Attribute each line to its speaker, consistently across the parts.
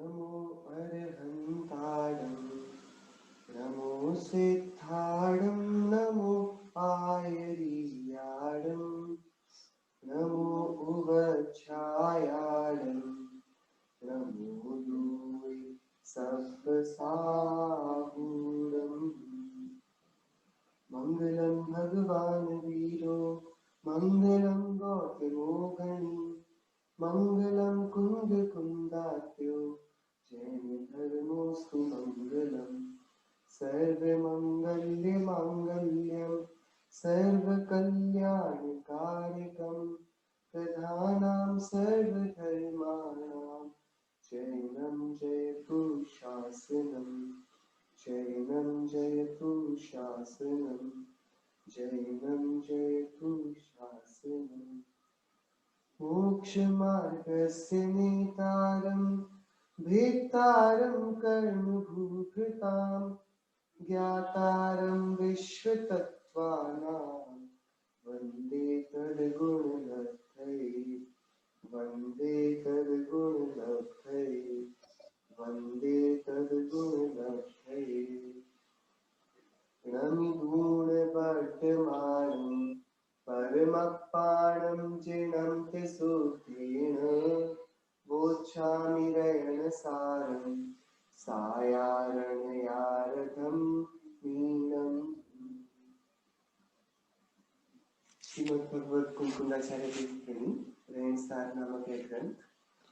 Speaker 1: नमो अरहन्ताणं नमो सिद्धाणं नमो आयर्याणं नमो उवच्छायाणं नमो योय सप्तसाहूरम् मंगलम भगवान वीरो मंगलम गौतमो गणी मंगलम कुंद कुंदात्यो जैन धर्मोस्तु मंगलम सर्वमंगल्य मांगल्यम सर्वकल्याणकारिकम प्रधानां सर्वधर्माणां जैनं जयतु शासनम् जैनं जयतु शासनम् जैनं जयतु शासनम् मोक्षमार्गस्य नेतारं भेत्तारं कर्मभूभृतां ज्ञातारं विश्वतत्त्वानां वन्दे तद्गुणलब्धये वन्दे तद्गुणलब्धये वन्दे तद्गुणलब्धये नमिगुणवर्धमानं परमपाणं जिनं सुखेन वोच्छामि रयनसारं सायारणयारधं मीनम्। श्रीमद्भगवत कुमकुंडाचार्य देव प्रेमी रयनसार नामक एक ग्रंथ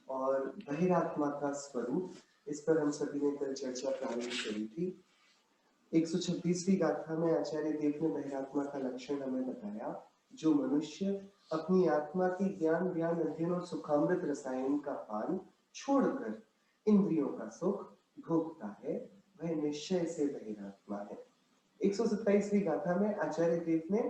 Speaker 1: और बहिरात्मा का स्वरूप, इस पर हम सभी ने कल चर्चा प्रारंभ करी थी। 126वीं गाथा में आचार्य देव ने बहिरात्मा का लक्षण हमें बताया। जो मनुष्य अपनी आत्मा की ज्ञान अध्ययन और सुखामृत रसायन का पान छोड़कर इंद्रियों का सुख भोगता है, वह निश्चय से बहिरात्मा है। 127वीं गाथा में आचार्य देव ने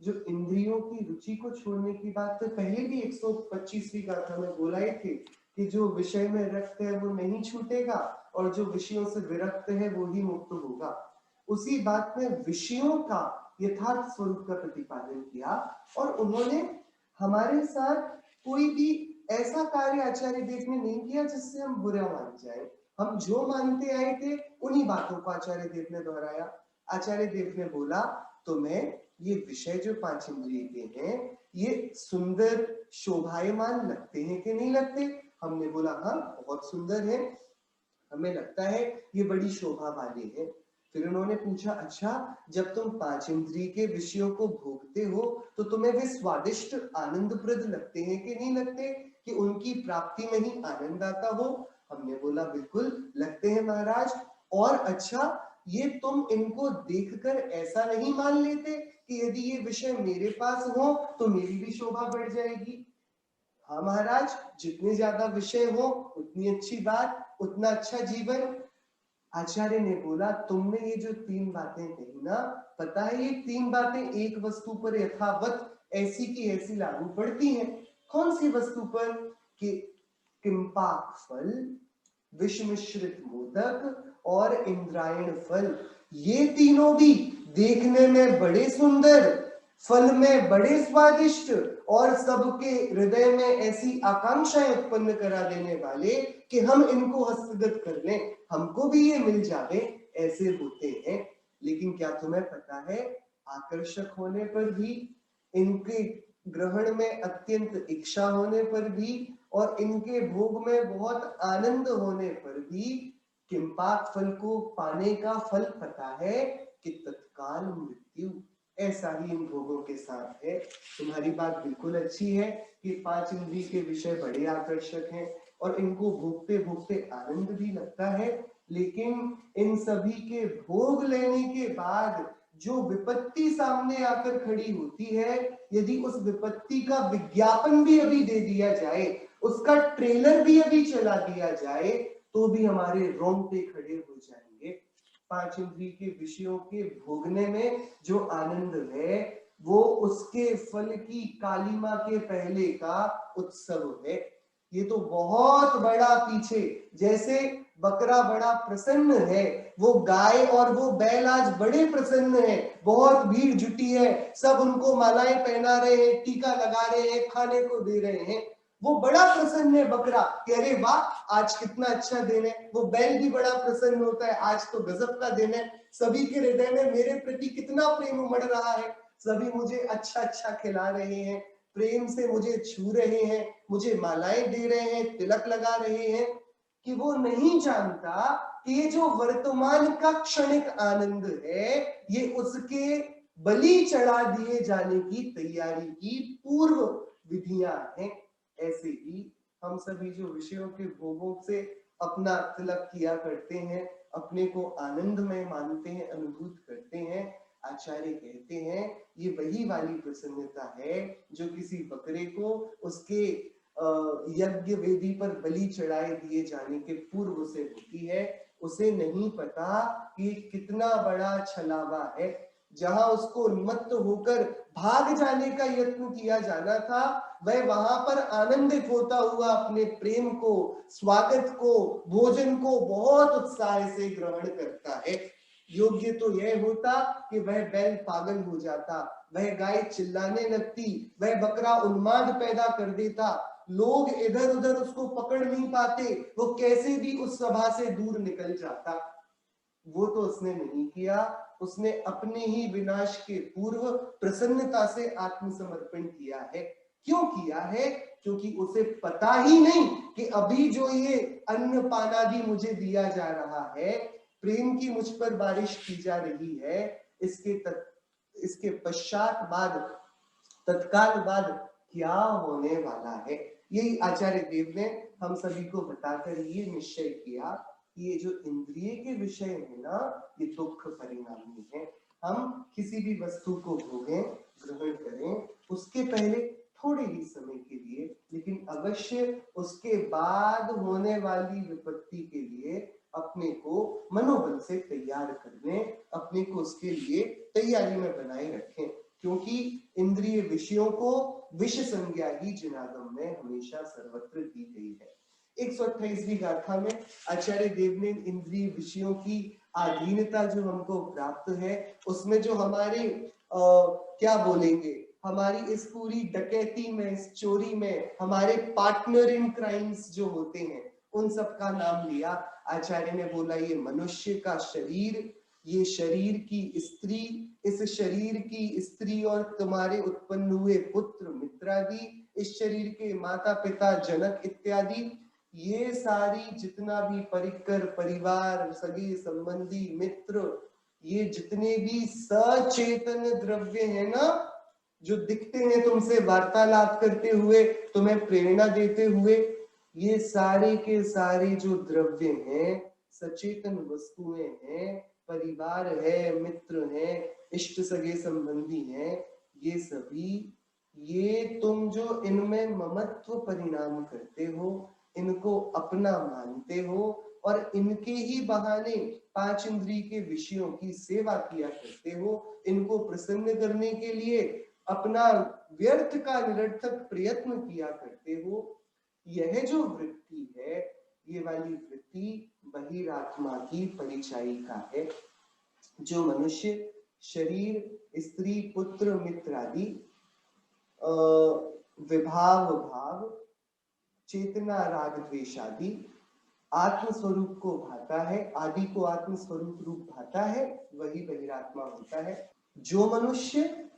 Speaker 1: जो इंद्रियों की रुचि को छोड़ने की बात तो पहले भी 125वीं गाथा में बोला ही थे कि जो विषय में रक्त है वो नहीं छूटेगा और जो विषयों से विरक्त है वो ही मुक्त होगा। उसी बात में विषयों का यथार्थ स्वरूप का प्रतिपादन किया और उन्होंने हमारे साथ कोई भी ऐसा कार्य आचार्य देव ने नहीं किया जिससे हम बुरा मान जाए। हम जो मानते आए थे उन्हीं बातों को आचार्य देव ने दोहराया। आचार्य देव ने बोला तुम्हें ये विषय जो 5 इंद्रिय के हैं ये सुंदर शोभायमान लगते हैं कि नहीं लगते? हमने बोला हाँ बहुत सुंदर है, हमें लगता है ये बड़ी शोभा वाले हैं। फिर उन्होंने पूछा अच्छा जब तुम 5 इंद्रिय के विषयों को भोगते हो तो तुम्हें वे स्वादिष्ट आनंदप्रद लगते हैं कि नहीं लगते, कि उनकी प्राप्ति में ही आनंद आता हो? हमने बोला बिल्कुल लगते हैं महाराज। और अच्छा ये तुम इनको देखकर ऐसा नहीं मान लेते कि यदि ये विषय मेरे पास हो तो मेरी भी शोभा बढ़ जाएगी? हाँ महाराज, जितने ज्यादा विषय हो उतनी अच्छी बात, उतना अच्छा जीवन। आचार्य ने बोला तुमने ये जो 3 बातें कही ना, पता है ये 3 बातें एक वस्तु पर यथावत ऐसी की ऐसी लागू पड़ती हैं। कौन सी वस्तु पर? कि किंपाक फल, विष मिश्रित मोदक और इंद्रायण फल, ये तीनों भी देखने में बड़े सुंदर, फल में बड़े स्वादिष्ट और सबके हृदय में ऐसी आकांक्षाएं उत्पन्न करा देने वाले कि हम इनको हस्तगत कर लें, हमको भी ये मिल जावे, ऐसे होते हैं। लेकिन क्या तुम्हें पता है आकर्षक होने पर भी, इनके ग्रहण में अत्यंत इच्छा होने पर भी और इनके भोग में बहुत आनंद होने पर भी किंपाक फल को पाने का फल पता है कि तत्काल मृत्यु। ऐसा ही इन भोगों के साथ है। तुम्हारी बात बिल्कुल अच्छी है कि 5 इंद्रिय के विषय बड़े आकर्षक हैं और इनको भोगते भोगते आनंद भी लगता है, लेकिन इन सभी के भोग लेने के बाद जो विपत्ति सामने आकर खड़ी होती है, यदि उस विपत्ति का विज्ञापन भी अभी दे दिया जाए, उसका ट्रेलर भी अभी चला दिया जाए, तो भी हमारे रोंगटे खड़े हो जाएंगे। 5 इंद्रिय के विषयों के भोगने में जो आनंद है वो उसके फल की कालिमा के पहले का उत्सव है। ये तो बहुत बड़ा पीछे, जैसे बकरा बड़ा प्रसन्न है, वो गाय और वो बैल आज बड़े प्रसन्न है, बहुत भीड़ जुटी है, सब उनको मालाएं पहना रहे हैं, टीका लगा रहे हैं, खाने को दे रहे हैं, वो बड़ा प्रसन्न है बकरा कि अरे वाह आज कितना अच्छा दिन है। वो बैल भी बड़ा प्रसन्न होता है, आज तो गजब का दिन है, सभी के हृदय में मेरे प्रति कितना प्रेम उमड़ रहा है, सभी मुझे अच्छा अच्छा खिला रहे हैं, प्रेम से मुझे छू रहे हैं, मुझे मालाएं दे रहे हैं, तिलक लगा रहे हैं। कि वो नहीं जानता कि ये जो वर्तमान का क्षणिक आनंद है ये उसके बलि चढ़ा दिए जाने की तैयारी की पूर्व विधियां हैं। ऐसे ही हम सभी जो विषयों के भोगों से अपना तिलक किया करते हैं, अपने को आनंदमय मानते हैं, अनुभूत करते हैं, आचार्य कहते हैं ये वही वाली प्रसन्नता है जो किसी बकरे को उसके यज्ञ वेदी पर बलि चढ़ाए दिए जाने के पूर्व से होती है। उसे नहीं पता कि कितना बड़ा छलावा है, जहां उसको उन्मत्त होकर भाग जाने का यत्न किया जाना था, वह वहां पर आनंदित होता हुआ अपने प्रेम को, स्वागत को, भोजन को बहुत उत्साह से ग्रहण करता है। योग्य तो यह होता कि वह बैल पागल हो जाता, वह गाय चिल्लाने लगती, वह बकरा उन्माद पैदा कर देता, लोग इधर उधर उसको पकड़ नहीं पाते, वो कैसे भी उस सभा से दूर निकल जाता। वो तो उसने नहीं किया, उसने अपने ही विनाश के पूर्व प्रसन्नता से आत्मसमर्पण किया है। क्यों किया है? क्योंकि उसे पता ही नहीं कि अभी जो ये अन्न पानादि मुझे दिया जा रहा है, प्रेम की मुझ पर बारिश की जा रही है, इसके पश्चात बाद, तत्काल बाद क्या होने वाला है। यही आचार्य देव ने हम सभी को बताकर ये निश्चय किया कि ये जो इंद्रिय के विषय है ना, ये दुख परिणामी है। हम किसी भी वस्तु को भोगें, ग्रहण करें, उसके पहले थोड़े ही समय के लिए, लेकिन अवश्य उसके बाद होने वाली विपत्ति के लिए अपने को मनोबल से तैयार करने, अपने को उसके लिए तैयारी में बनाए रखें। क्योंकि इंद्रिय विषयों को विष संज्ञा ही जिनागम में हमेशा सर्वत्र दी गई है। 128वीं गाथा में आचार्य देव ने इंद्रिय विषयों की अधीनता जो हमको प्राप्त है, उसमें जो हमारे क्या बोलेंगे, हमारी इस पूरी डकैती में, इस चोरी में हमारे पार्टनर इन क्राइम्स जो होते हैं, उन सब का नाम लिया। आचार्य ने बोला ये मनुष्य का शरीर, ये शरीर की स्त्री, इस शरीर की स्त्री और तुम्हारे उत्पन्न हुए पुत्र मित्रादि, इस शरीर के माता पिता जनक इत्यादि, ये सारी जितना भी परिकर परिवार, सगे संबंधी, मित्र, ये जितने भी सचेतन द्रव्य है ना, जो दिखते हैं तुमसे वार्तालाप करते हुए, तुम्हें प्रेरणा देते हुए, ये सारे के सारे जो द्रव्य हैं, सचेतन वस्तुएं हैं, परिवार है, मित्र है, इष्ट सगे संबंधी हैं, ये सभी, ये तुम जो इनमें ममत्व परिणाम करते हो, इनको अपना मानते हो और इनके ही बहाने पांच इंद्रिय के विषयों की सेवा किया करते हो, इनको प्रसन्न करने के लिए अपना व्यर्थ का निरर्थक प्रयत्न किया करते हो, यह जो वृत्ति है, ये वाली वृत्ति बहिरात्मा की परिचायिका है। जो मनुष्य शरीर, स्त्री, पुत्र, मित्र आदि विभाव भाव, चेतना, राग, द्वेष आदि आत्म स्वरूप को भाता है, आदि को आत्म स्वरूप रूप भाता है, वही बहिरात्मा होता है। जो मनुष्य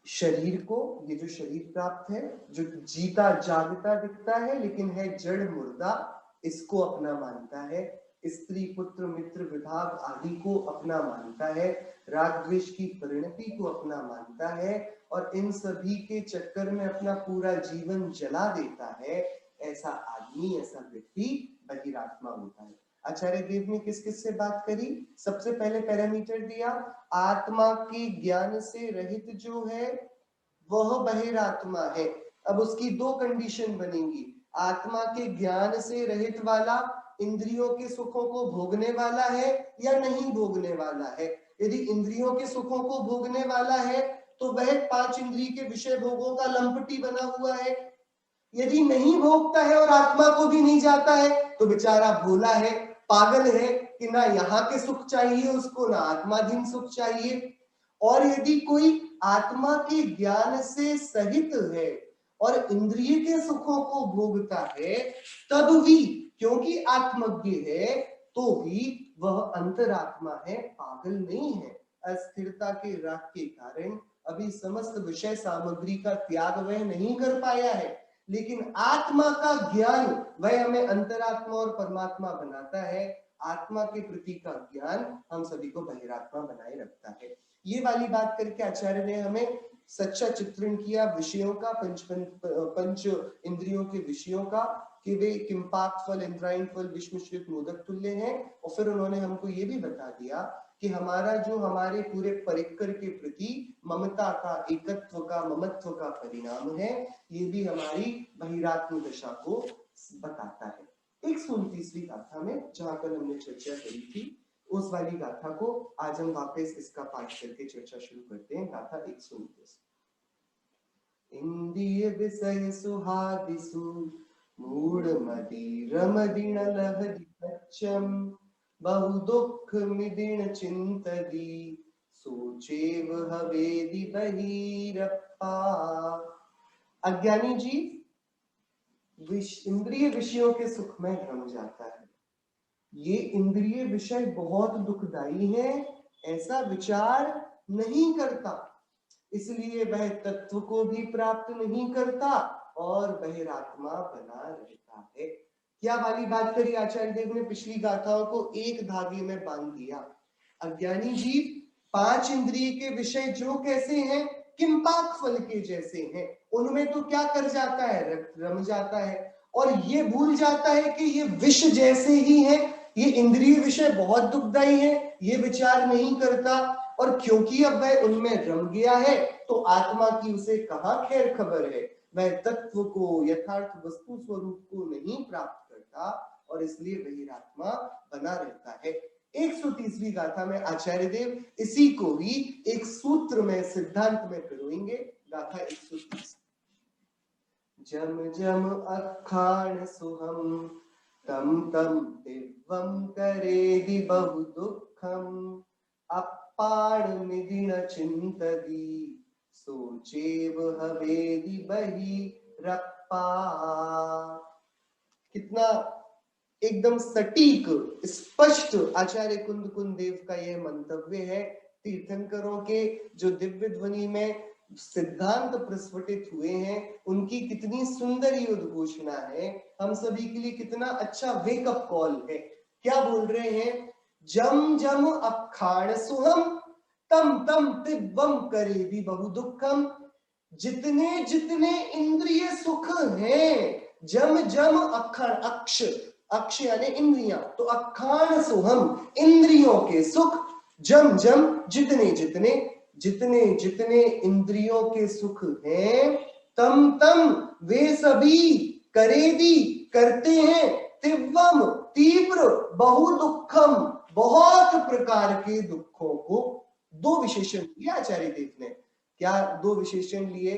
Speaker 1: शरीर को, ये जो शरीर प्राप्त है, जो जीता जागता दिखता है लेकिन है जड़ मुर्दा, इसको अपना मानता है, स्त्री, पुत्र, मित्र, विभाग आदि को अपना मानता है, राग द्वेष की परिणति को अपना मानता है और इन सभी के चक्कर में अपना पूरा जीवन जला देता है, ऐसा आदमी, ऐसा व्यक्ति बहिरात्मा होता है। आचार्य देव ने किस किस से बात करी? सबसे पहले पैरामीटर दिया, आत्मा के ज्ञान से रहित जो है वह बहिरात्मा है। अब उसकी दो कंडीशन बनेंगी, आत्मा के ज्ञान से रहित वाला इंद्रियों के सुखों को भोगने वाला है या नहीं भोगने वाला है। यदि इंद्रियों के सुखों को भोगने वाला है तो वह पांच इंद्रिय के विषय भोगों का लंपटी बना हुआ है। यदि नहीं भोगता है और आत्मा को भी नहीं जाता है तो बेचारा भोला है, पागल है कि ना यहाँ के सुख चाहिए उसको, ना आत्माधीन सुख चाहिए। और यदि कोई आत्मा के ज्ञान से सहित है और इंद्रिय के सुखों को भोगता है, तब भी क्योंकि आत्मज्ञ है तो भी वह अंतरात्मा है, पागल नहीं है। अस्थिरता के राग के कारण अभी समस्त विषय सामग्री का त्याग वह नहीं कर पाया है, लेकिन आत्मा का ज्ञान वह हमें अंतरात्मा और परमात्मा बनाता है। आत्मा के प्रति का ज्ञान हम सभी को बहिरात्मा बनाए रखता है। ये वाली बात करके आचार्य ने हमें सच्चा चित्रण किया विषयों का, पंच इंद्रियों के विषयों का, कि वे किंपाक फल, इंद्रायण फल, विषमिश्रित मोदक तुल्य हैं। और फिर उन्होंने हमको ये भी बता दिया कि हमारा जो हमारे पूरे परिकर के प्रति ममता का, एकत्व का, ममत्व का परिणाम है, ये भी हमारी बहिरात्म दशा को बताता है। 129वीं गाथा में जहां कल हमने चर्चा करी थी, उस वाली गाथा को आज हम वापस इसका पाठ करके चर्चा शुरू करते हैं। गाथा 129। इंद्रिय विषय सुहादिसु मूढ़मति रमदिन लहरि बच्चम बहु दुख मिदिन चिंतदी सोचेव हवेदि बहिरप्पा। अज्ञानी जी इंद्रिय विषयों के सुख में रम जाता है। ये इंद्रिय विषय बहुत दुखदाई है, ऐसा विचार नहीं करता, इसलिए वह तत्व को भी प्राप्त नहीं करता और बहिरात्मा बना रहता है। क्या वाली बात करी आचार्य देव ने? पिछली गाथाओं को एक धागे में बांध दिया। अज्ञानी जीव 5 इंद्रिय के विषय जो कैसे हैं, किंपाक फल के जैसे हैं, उनमें तो क्या कर जाता है, रम जाता है और ये भूल जाता है कि ये विष जैसे ही है, ये इंद्रिय विषय बहुत दुखदाई है, ये विचार नहीं करता। और क्योंकि अब वह उनमें रम गया है तो आत्मा की उसे कहां खैर खबर है, वह तत्व को, यथार्थ वस्तु स्वरूप को नहीं प्राप्त करता और इसलिए बहिरात्मा बना रहता है। 130वीं गाथा में आचार्य देव इसी को ही एक सूत्र में, सिद्धांत में पिरोएंगे। गाथा 130। जम जम अखाण सुहम तम तम दिव्यम करेदि बहु दुखम अपाण मिदिन चिंतदी सोचेव हवेदि बहिरप्पा। कितना एकदम सटीक स्पष्ट आचार्य कुंद कुंद देव का यह मंतव्य है। तीर्थंकरों के जो दिव्य ध्वनि में सिद्धांत प्रस्फुटित हुए हैं, उनकी कितनी सुंदर ये उद्घोषणा है, हम सभी के लिए कितना अच्छा वेकअप कॉल है। क्या बोल रहे हैं? जम जम अखाण सुहम तम तम तिव्वम करेदि बहु दुखम। जितने जितने इंद्रिय सुख हैं, जम जम अखाण, अक्ष, अक्ष यानी इंद्रियां, तो अखाण सुहम इंद्रियों के सुख, जम जम जितने जितने, जितने जितने इंद्रियों के सुख हैं, तम तम वे सभी, करेदि करते हैं, तिव्वम तीव्र, बहु दुखम बहुत प्रकार के दुखों को। 2 विशेषण लिए आचार्य देव ने। क्या 2 विशेषण लिए?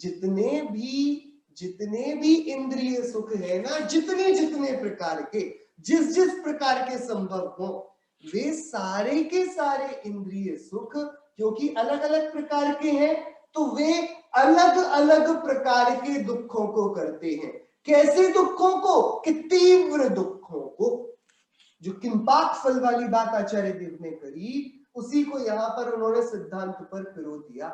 Speaker 1: जितने भी इंद्रिय सुख है ना, जितने जितने प्रकार के, जिस जिस प्रकार के संभव हो, वे सारे के सारे इंद्रिय सुख क्योंकि अलग अलग प्रकार के हैं, तो वे अलग अलग प्रकार के दुखों को करते हैं। कैसे दुखों को? कि तीव्र दुखों को। जो किंपाक फल वाली बात आचार्य देव ने करी, उसी को यहां पर उन्होंने सिद्धांत पर पिरो दिया।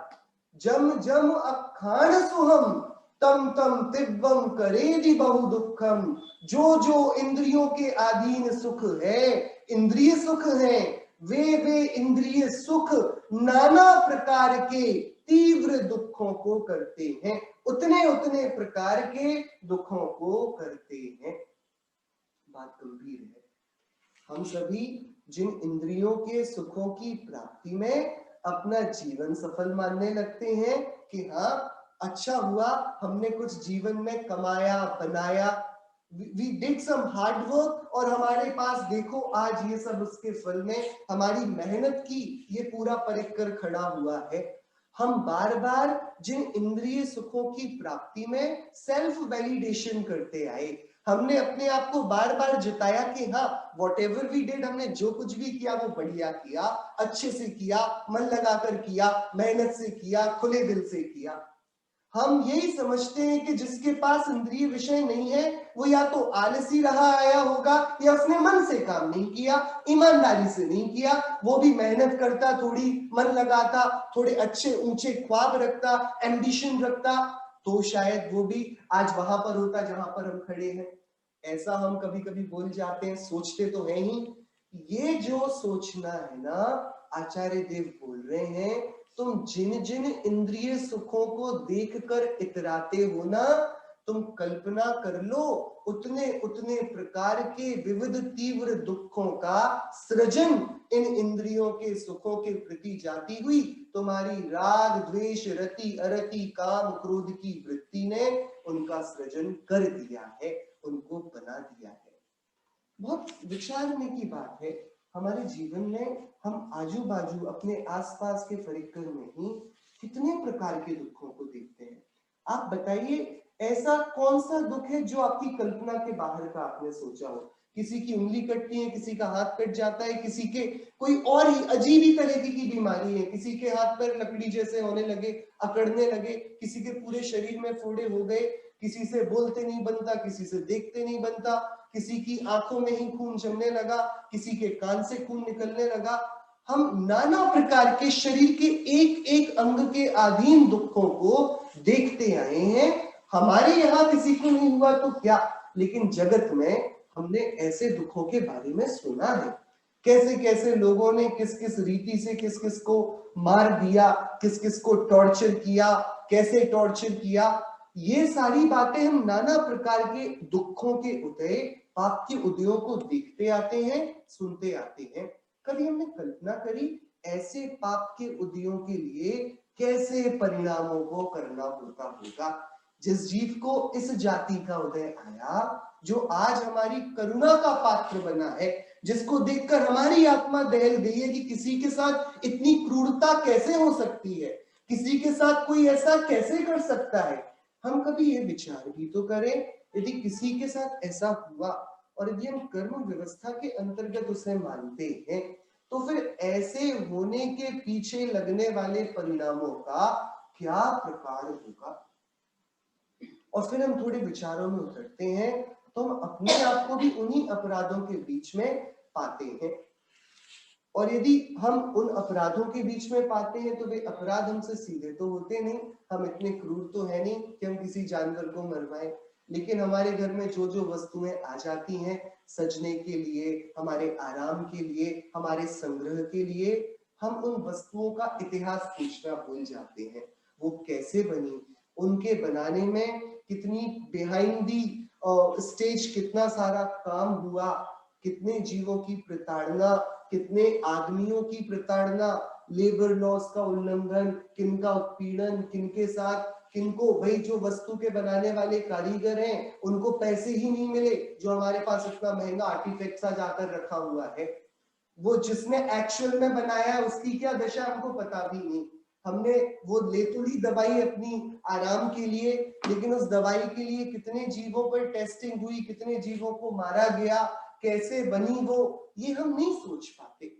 Speaker 1: जम जम अखाण सुहम तम तम तिव्वम करेदि बहु दुखम। जो जो इंद्रियों के अधीन सुख है, इंद्रिय सुख है, वे इंद्रिय सुख नाना प्रकार के तीव्र दुखों को करते हैं, उतने उतने प्रकार के दुखों को करते हैं। बात गंभीर है। हम सभी जिन इंद्रियों के सुखों की प्राप्ति में अपना जीवन सफल मानने लगते हैं कि हाँ अच्छा हुआ, हमने कुछ जीवन में कमाया, बनाया, we did some hard work और हमारे पास देखो आज ये सब उसके फल में हमारी मेहनत की ये पूरा परिकर खड़ा हुआ है। हम बार बार जिन इंद्रिय सुखों की प्राप्ति में सेल्फ वैलिडेशन करते आए, हमने अपने आप को बार बार जिताया कि हाँ whatever we did, हमने जो कुछ भी किया वो बढ़िया किया, अच्छे से किया, मन लगाकर किया, मेहनत से किया, खुले दिल से किया। हम यही समझते हैं कि जिसके पास इंद्रिय विषय नहीं है वो या तो आलसी रहा आया होगा या उसने मन से काम नहीं किया, ईमानदारी से नहीं किया, वो भी मेहनत करता, थोड़ी मन लगाता, थोड़े अच्छे ऊंचे ख्वाब रखता, एम्बिशन रखता, तो शायद वो भी आज वहां पर होता जहां पर हम खड़े हैं। ऐसा हम कभी कभी बोल जाते हैं, सोचते तो है ही। ये जो सोचना है ना, आचार्य देव बोल रहे हैं, तुम जिन जिन इंद्रिय सुखों को देखकर इतराते हो ना, तुम कल्पना कर लो उतने उतने प्रकार के विविध तीव्र दुखों का सृजन इन इंद्रियों के सुखों के प्रति जाती हुई तुम्हारी राग द्वेष रति अरति काम क्रोध की वृत्ति ने उनका सृजन कर दिया है, उनको बना दिया है। बहुत विचारने की बात है। हमारे जीवन में हम आजू बाजू अपने आसपास के परिकर में ही कितने प्रकार के दुखों को देखते हैं। आप बताइए, ऐसा कौन सा दुख है जो आपकी कल्पना के बाहर का आपने सोचा हो? किसी की उंगली कटती है, किसी का हाथ कट जाता है, किसी के कोई और ही अजीब ही तरह की बीमारी है, किसी के हाथ पैर लकड़ी जैसे होने लगे, अकड़ने लगे, किसी के पूरे शरीर में फोड़े हो गए, किसी से बोलते नहीं बनता, किसी से देखते नहीं बनता, किसी की आंखों में ही खून जमने लगा, किसी के कान से खून निकलने लगा। हम नाना प्रकार के शरीर के एक एक अंग के अधीन दुखों को देखते आए हैं। हमारे यहाँ किसी को नहीं हुआ तो क्या, लेकिन जगत में हमने ऐसे दुखों के बारे में सुना है। कैसे कैसे लोगों ने किस किस रीति से किस किस को मार दिया, किस किस को टॉर्चर किया, कैसे टॉर्चर किया। ये सारी बातें हम नाना प्रकार के दुखों के उदय, पाप के उदयों को देखते आते हैं, सुनते आते हैं। कभी हमने कल्पना करी ऐसे पाप के उदयों के लिए कैसे परिणामों को करना होता होगा? जिस जीव को इस जाति का उदय आया, जो आज हमारी करुणा का पात्र बना है, जिसको देखकर हमारी आत्मा दहल गई है कि किसी के साथ इतनी क्रूरता कैसे हो सकती है, किसी के साथ कोई ऐसा कैसे कर सकता है। हम कभी ये विचार भी तो करें, यदि किसी के साथ ऐसा हुआ और यदि हम कर्म व्यवस्था के अंतर्गत उसे मानते हैं, तो फिर ऐसे होने के पीछे लगने वाले परिणामों का क्या प्रकार होगा? और फिर हम थोड़े विचारों में उतरते हैं तो हम अपने आप को भी उन्हीं अपराधों के बीच में पाते हैं। और यदि हम उन अपराधों के बीच में पाते हैं तो वे अपराध हमसे सीधे तो होते नहीं, हम इतने क्रूर तो है नहीं कि हम किसी जानवर को मरवाएं, लेकिन हमारे घर में जो जो वस्तुएं आ जाती हैं सजने के लिए, हमारे आराम के लिए, हमारे संग्रह के लिए, हम उन वस्तुओं का इतिहास पूछना भूल जाते हैं। वो कैसे बनी, उनके बनाने में कितनी बिहाइंड दी स्टेज कितना सारा काम हुआ, कितने जीवों की प्रताड़ना, कितने आदमियों की प्रताड़ना, लेबर लॉज का उल्लंघन, किनका उत्पीड़न, किनके साथ, किनको भाई जो वस्तु के बनाने वाले कारीगर हैं उनको पैसे ही नहीं मिले, जो हमारे पास इतना महंगा आर्टिफैक्ट सा जाकर रखा हुआ है। वो जिसने एक्चुअल में बनाया है उसकी क्या दशा हमको पता भी नहीं। हमने वो ले तो ली दवाई अपनी आराम के लिए, लेकिन उस दवाई के लिए कितने जीवों पर टेस्टिंग हुई, कितने जीवों को मारा गया, कैसे बनी वो, ये हम नहीं सोच पाते।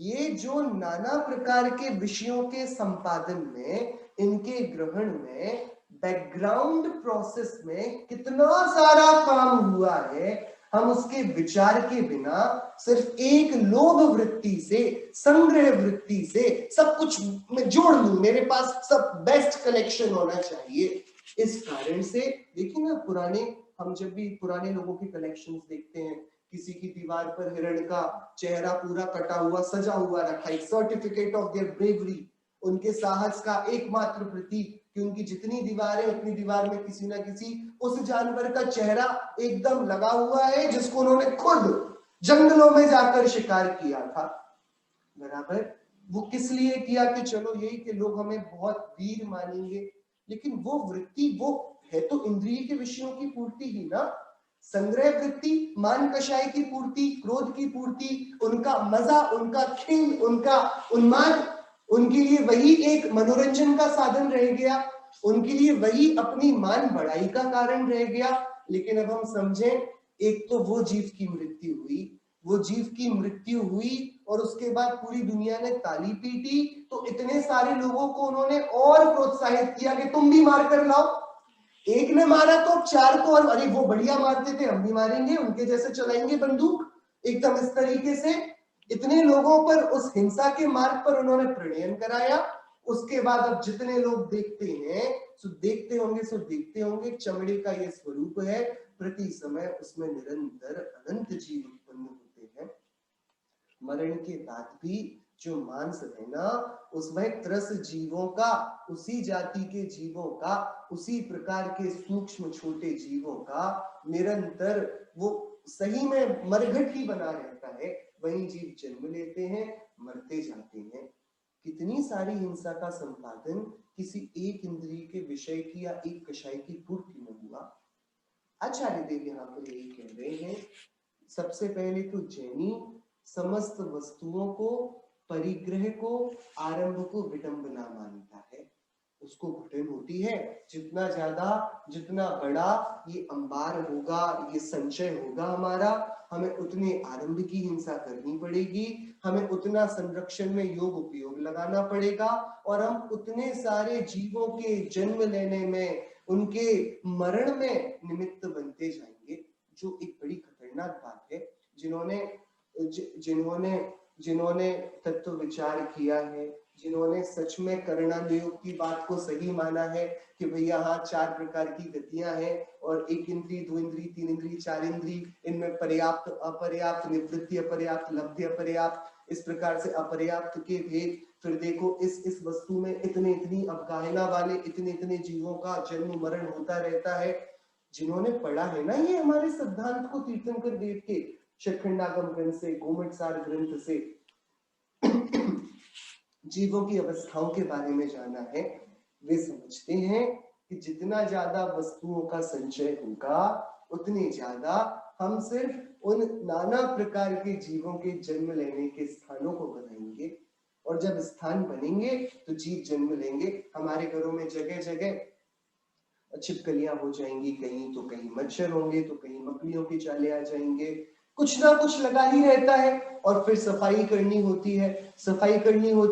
Speaker 1: ये जो नाना प्रकार के विषयों के संपादन में, इनके ग्रहण में, बैकग्राउंड प्रोसेस में कितना सारा काम हुआ है, हम उसके विचार के बिना सिर्फ एक लोभ वृत्ति से, संग्रह वृत्ति से सब कुछ मैं जोड़ लूं, मेरे पास सब बेस्ट कलेक्शन होना चाहिए, इस कारण से देखिए ना, हम जब भी पुराने लोगों के कलेक्शंस देखते हैं, किसी की दीवार पर हिरण का चेहरा पूरा कटा हुआ सजा हुआ रखा है, सर्टिफिकेट ऑफ देयर ब्रेवरी, उनके साहस का एकमात्र प्रतीक, कि उनकी जितनी दीवार है उतनी दीवार में किसी ना किसी उस जानवर का चेहरा एकदम लगा हुआ है जिसको उन्होंने खुद जंगलों में जाकर शिकार किया था। बराबर, वो किस लिए किया? कि चलो यही कि लोग हमें बहुत वीर मानेंगे, लेकिन वो वृत्ति वो है तो इंद्रिय के विषयों की पूर्ति ही ना, संग्रह वृत्ति, मान कषाय की पूर्ति, क्रोध की पूर्ति, उनका मजा, उनका खेल, उनका उन्माद, उनके लिए वही एक मनोरंजन का साधन रह गया, उनके लिए वही अपनी मान बढ़ाई का कारण रह गया। लेकिन अब हम समझें, एक तो वो जीव की मृत्यु हुई, वो जीव की मृत्यु हुई और उसके बाद पूरी दुनिया ने ताली पीटी, तो इतने सारे लोगों को उन्होंने और प्रोत्साहित किया कि तुम भी मार कर लाओ। एक ने मारा तो चार को, और अरे वो बढ़िया मारते थे, हम भी मारेंगे, उनके जैसे चलाएंगे बंदूक, एकदम इस तरीके से इतने लोगों पर उस हिंसा के मार्ग पर उन्होंने प्रणयन कराया। उसके बाद अब जितने लोग देखते हैं सो देखते होंगे चमड़े का ये स्वरूप है, प्रति समय उसमें निरंतर अनंत जीव उत्पन्न होते हैं। मरण के बाद भी जो मांस है ना, उसमें त्रस जीवों का, उसी जाति के जीवों का, उसी प्रकार के सूक्ष्म छोटे जीवों का निरंतर वो सही में मरघट ही बना रहता है। वही जीव जन्म लेते हैं, मरते जाते हैं। कितनी सारी हिंसा का संपादन किसी एक इंद्रिय के विषय की या एक कषाय की पूर्ति में हुआ। आचार्य देव यहाँ पर यही कह रहे हैं, सबसे पहले तो जैनी समस्त वस्तुओं को, परिग्रह को, आरंभ को विडंबना मानता है। उसको घुटन होती है, जितना ज्यादा जितना बड़ा ये अंबार होगा, ये संचय होगा हमारा, हमें उतने आरंभ की हिंसा करनी पड़ेगी, हमें उतना संरक्षण में योग उपयोग लगाना पड़ेगा, और हम उतने सारे जीवों के जन्म लेने में, उनके मरण में निमित्त बनते जाएंगे, जो एक बड़ी खतरनाक बात है। जिन्होंने तत्व विचार किया है, जिन्होंने सच में करणानुयोग की बात को सही माना है कि भैया हाँ, चार प्रकार की गतियां हैं और एक इंद्री, दो इंद्री, तीन इंद्री, चार इंद्री, इनमें पर्याप्त, अपर्याप्त, निवृत्ति, अपर्याप्त, लब्धि, अपर्याप्त, इस प्रकार से अपर्याप्त के भेद, फिर देखो इस वस्तु में इतने इतनी अवगाहना वाले इतने इतने जीवों का जन्म मरण होता रहता है। जिन्होंने पढ़ा है ना ये हमारे सिद्धांत को तीर्थंकर देव के षटखंडागम ग्रंथ से, गोमटसार ग्रंथ से जीवों की अवस्थाओं के बारे में जाना है, वे समझते हैं कि जितना ज्यादा वस्तुओं का संचय होगा उतनी ज्यादा हम सिर्फ उन नाना प्रकार के जीवों के जन्म लेने के स्थानों को बनाएंगे, और जब स्थान बनेंगे तो जीव जन्म लेंगे। हमारे घरों में जगह जगह छिपकलियां हो जाएंगी, कहीं तो कहीं मच्छर होंगे, तो कहीं मकड़ियों के जाले आ जाएंगे, कुछ ना कुछ लगा ही रहता है। और फिर सफाई करनी होती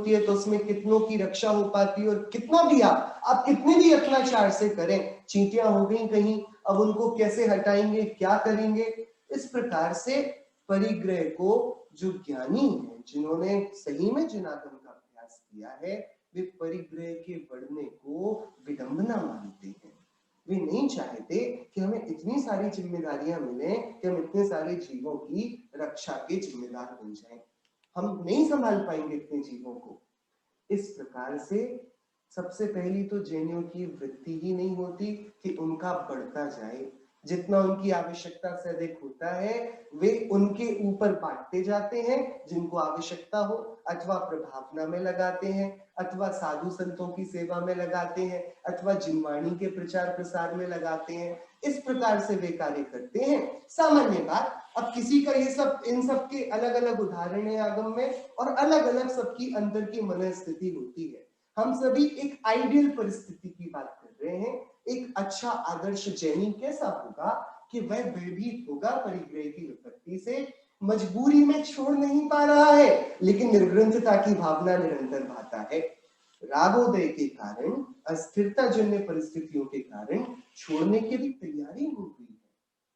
Speaker 1: है, तो उसमें कितनों की रक्षा हो पाती है, और कितना भी आप कितने भी अत्याचार से करें, चींटियां हो गई कहीं, अब उनको कैसे हटाएंगे, क्या करेंगे। इस प्रकार से परिग्रह को जो ज्ञानी है, जिन्होंने सही में जनागम का अभ्यास किया है, वे परिग्रह के बढ़ने को विडंबना मानते हैं। वे नहीं चाहते कि हमें इतनी सारी जिम्मेदारियां मिले कि हम इतने सारे जीवों की रक्षा के जिम्मेदार बन जाएं। हम नहीं संभाल पाएंगे इतने जीवों को। इस प्रकार से सबसे पहली तो जैनियों की वृत्ति ही नहीं होती कि उनका बढ़ता जाए, जितना उनकी आवश्यकता से अधिक होता है वे उनके ऊपर बांटते जाते हैं, जिनको आवश्यकता हो, अथवा प्रभावना में लगाते हैं, अथवा साधु संतों की सेवा में लगाते हैं, अथवा जिनवाणी के प्रचार प्रसार में लगाते हैं। इस प्रकार से वे कार्य करते हैं। सामान्य बात, अब किसी का ये सब, इन सब के अलग अलग उदाहरण है आगम में, और अलग अलग सबकी अंदर की मनस्थिति होती है। हम सभी एक आइडियल परिस्थिति की बात कर रहे हैं। एक अच्छा आदर्श जैनी कैसा होगा कि वह भयभीत होगा परिग्रह की विपत्ति से, मजबूरी में छोड़ नहीं पा रहा है, लेकिन निर्ग्रंथता की भावना निरंतर भाता है। रागोदय के कारण, अस्थिरता जन्य परिस्थितियों के कारण छोड़ने की भी तैयारी हो गई है।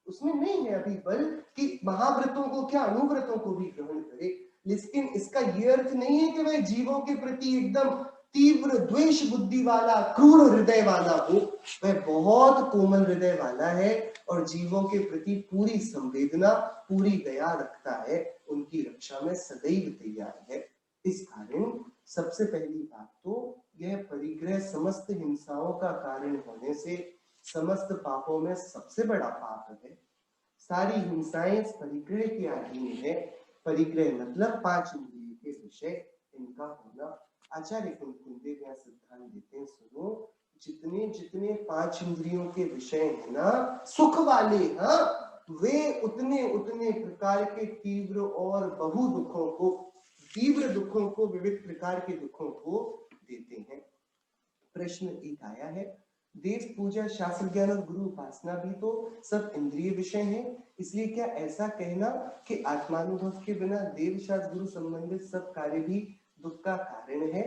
Speaker 1: उसमें नहीं है अभी बल कि महाव्रतों को क्या अनुव्रतों को भी ग्रहण करे, लेकिन इसका यह अर्थ नहीं है कि वह जीवों के प्रति एकदम तीव्र द्वेष बुद्धि वाला, क्रूर हृदय वाला हो। वह बहुत कोमल हृदय वाला है और जीवों के प्रति पूरी संवेदना, पूरी दया रखता है, उनकी रक्षा में सदैव तैयार है। इस कारण सबसे पहली बात तो यह परिग्रह समस्त हिंसाओं का कारण होने से समस्त पापों में सबसे बड़ा पाप है। सारी हिंसाएं इस परिग्रह के अधीन है। परिग्रह मतलब पांच इंद्रियों के विषय, इनका होना। आचार्य कुंदेव यहाँ सिद्धांत देते हैं, सुनो, जितने जितने पांच इंद्रियों के विषय है ना सुख वाले, हाँ, वे उतने उतने प्रकार के तीव्र और बहु दुखों को, तीव्र दुखों को, विविध प्रकार के दुखों को देते हैं। प्रश्न एक आया है, देव पूजा, शास्त्र ज्ञान और गुरु उपासना भी तो सब इंद्रिय विषय हैं। इसलिए क्या ऐसा कहना कि आत्मानुभव के बिना देव शास्त्र गुरु संबंधित सब कार्य भी दुख का कारण है?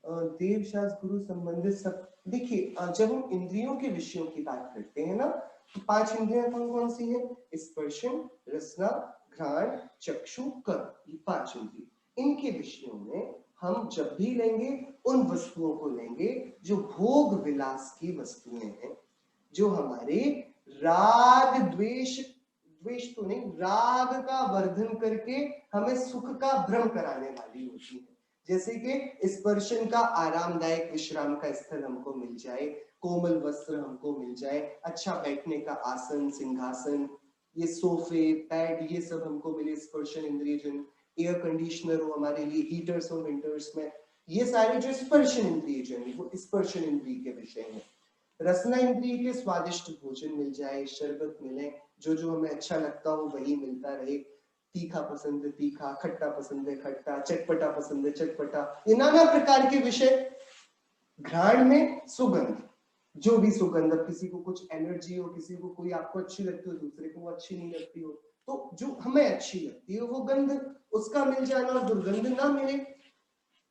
Speaker 1: देव शास्त्र गुरु संबंधित सब, देखिए जब हम इंद्रियों के विषयों की बात करते हैं ना, तो 5 इंद्रियां कौन कौन सी हैं? स्पर्शन, रसना, घ्राण, चक्षु, कर्म, ये 5 इंद्रिय। इनके विषयों में हम जब भी लेंगे उन वस्तुओं को लेंगे जो भोग विलास की वस्तुएं हैं, जो हमारे राग द्वेष, द्वेष तो नहीं, राग का वर्धन करके हमें सुख का भ्रम कराने वाली होती है। जैसे कि स्पर्शन का आरामदायक विश्राम का स्थल हमको मिल जाए, कोमल वस्त्र हमको मिल जाए, अच्छा बैठने का आसन, सिंहासन, ये सोफे, बेड, ये सब हमको मिले, स्पर्शन इंद्रियजन, एयर कंडीशनर हो हमारे लिए, हीटर्स हो विंटर्स में, ये सारे जो स्पर्शन इंद्रियजन है वो स्पर्शन इंद्रिय के विषय हैं। रसना इंद्रिय के स्वादिष्ट भोजन मिल जाए, शरबत मिले, जो जो हमें अच्छा लगता हो वही मिलता रहे, तीखा पसंद है तीखा, खट्टा पसंद है खट्टा, चटपटा पसंद है चटपटा, ये नाना प्रकार के विषय। घ्राण में सुगंध, जो भी सुगंध, अब किसी को कुछ एलर्जी हो, किसी को कोई आपको अच्छी लगती हो, दूसरे को वो अच्छी नहीं लगती हो, तो जो हमें अच्छी लगती है वो गंध, उसका मिल जाना और दुर्गंध ना मिले।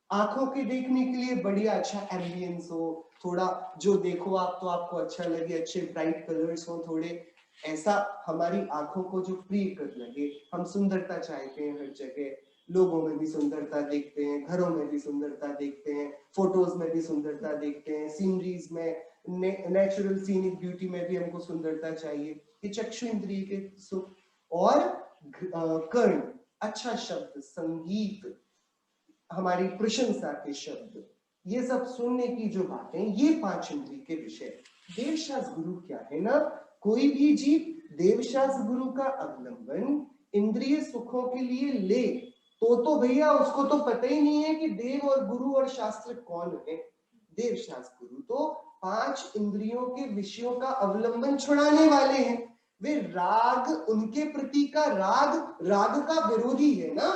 Speaker 1: आंखों के देखने के लिए बढ़िया अच्छा एम्बियंस हो, थोड़ा जो देखो आप तो आपको अच्छा लगे, अच्छे ब्राइट कलर्स हो थोड़े, ऐसा हमारी आंखों को जो प्रिय कर लगे। हम सुंदरता चाहते हैं हर जगह, लोगों में भी सुंदरता देखते हैं, घरों में भी सुंदरता देखते हैं, फोटोज में भी सुंदरता देखते हैं, सीनरीज में, नेचुरल सीनिक ब्यूटी में भी हमको सुंदरता चाहिए। ये चक्षु इंद्रिय के सुख। और कर्ण, अच्छा शब्द, संगीत, हमारी प्रशंसा के शब्द, ये सब सुनने की जो बातें, ये 5 इंद्रिय के विषय। देवशास्त्र गुरु क्या है ना, कोई भी जीव देवशास्त्र गुरु का अवलंबन इंद्रिय सुखों के लिए ले तो भैया उसको तो पता ही नहीं है कि देव और गुरु और शास्त्र कौन है। देवशास्त्र गुरु तो 5 इंद्रियों के विषयों का अवलंबन छुड़ाने वाले हैं। वे राग, उनके प्रति का राग, राग का विरोधी है ना।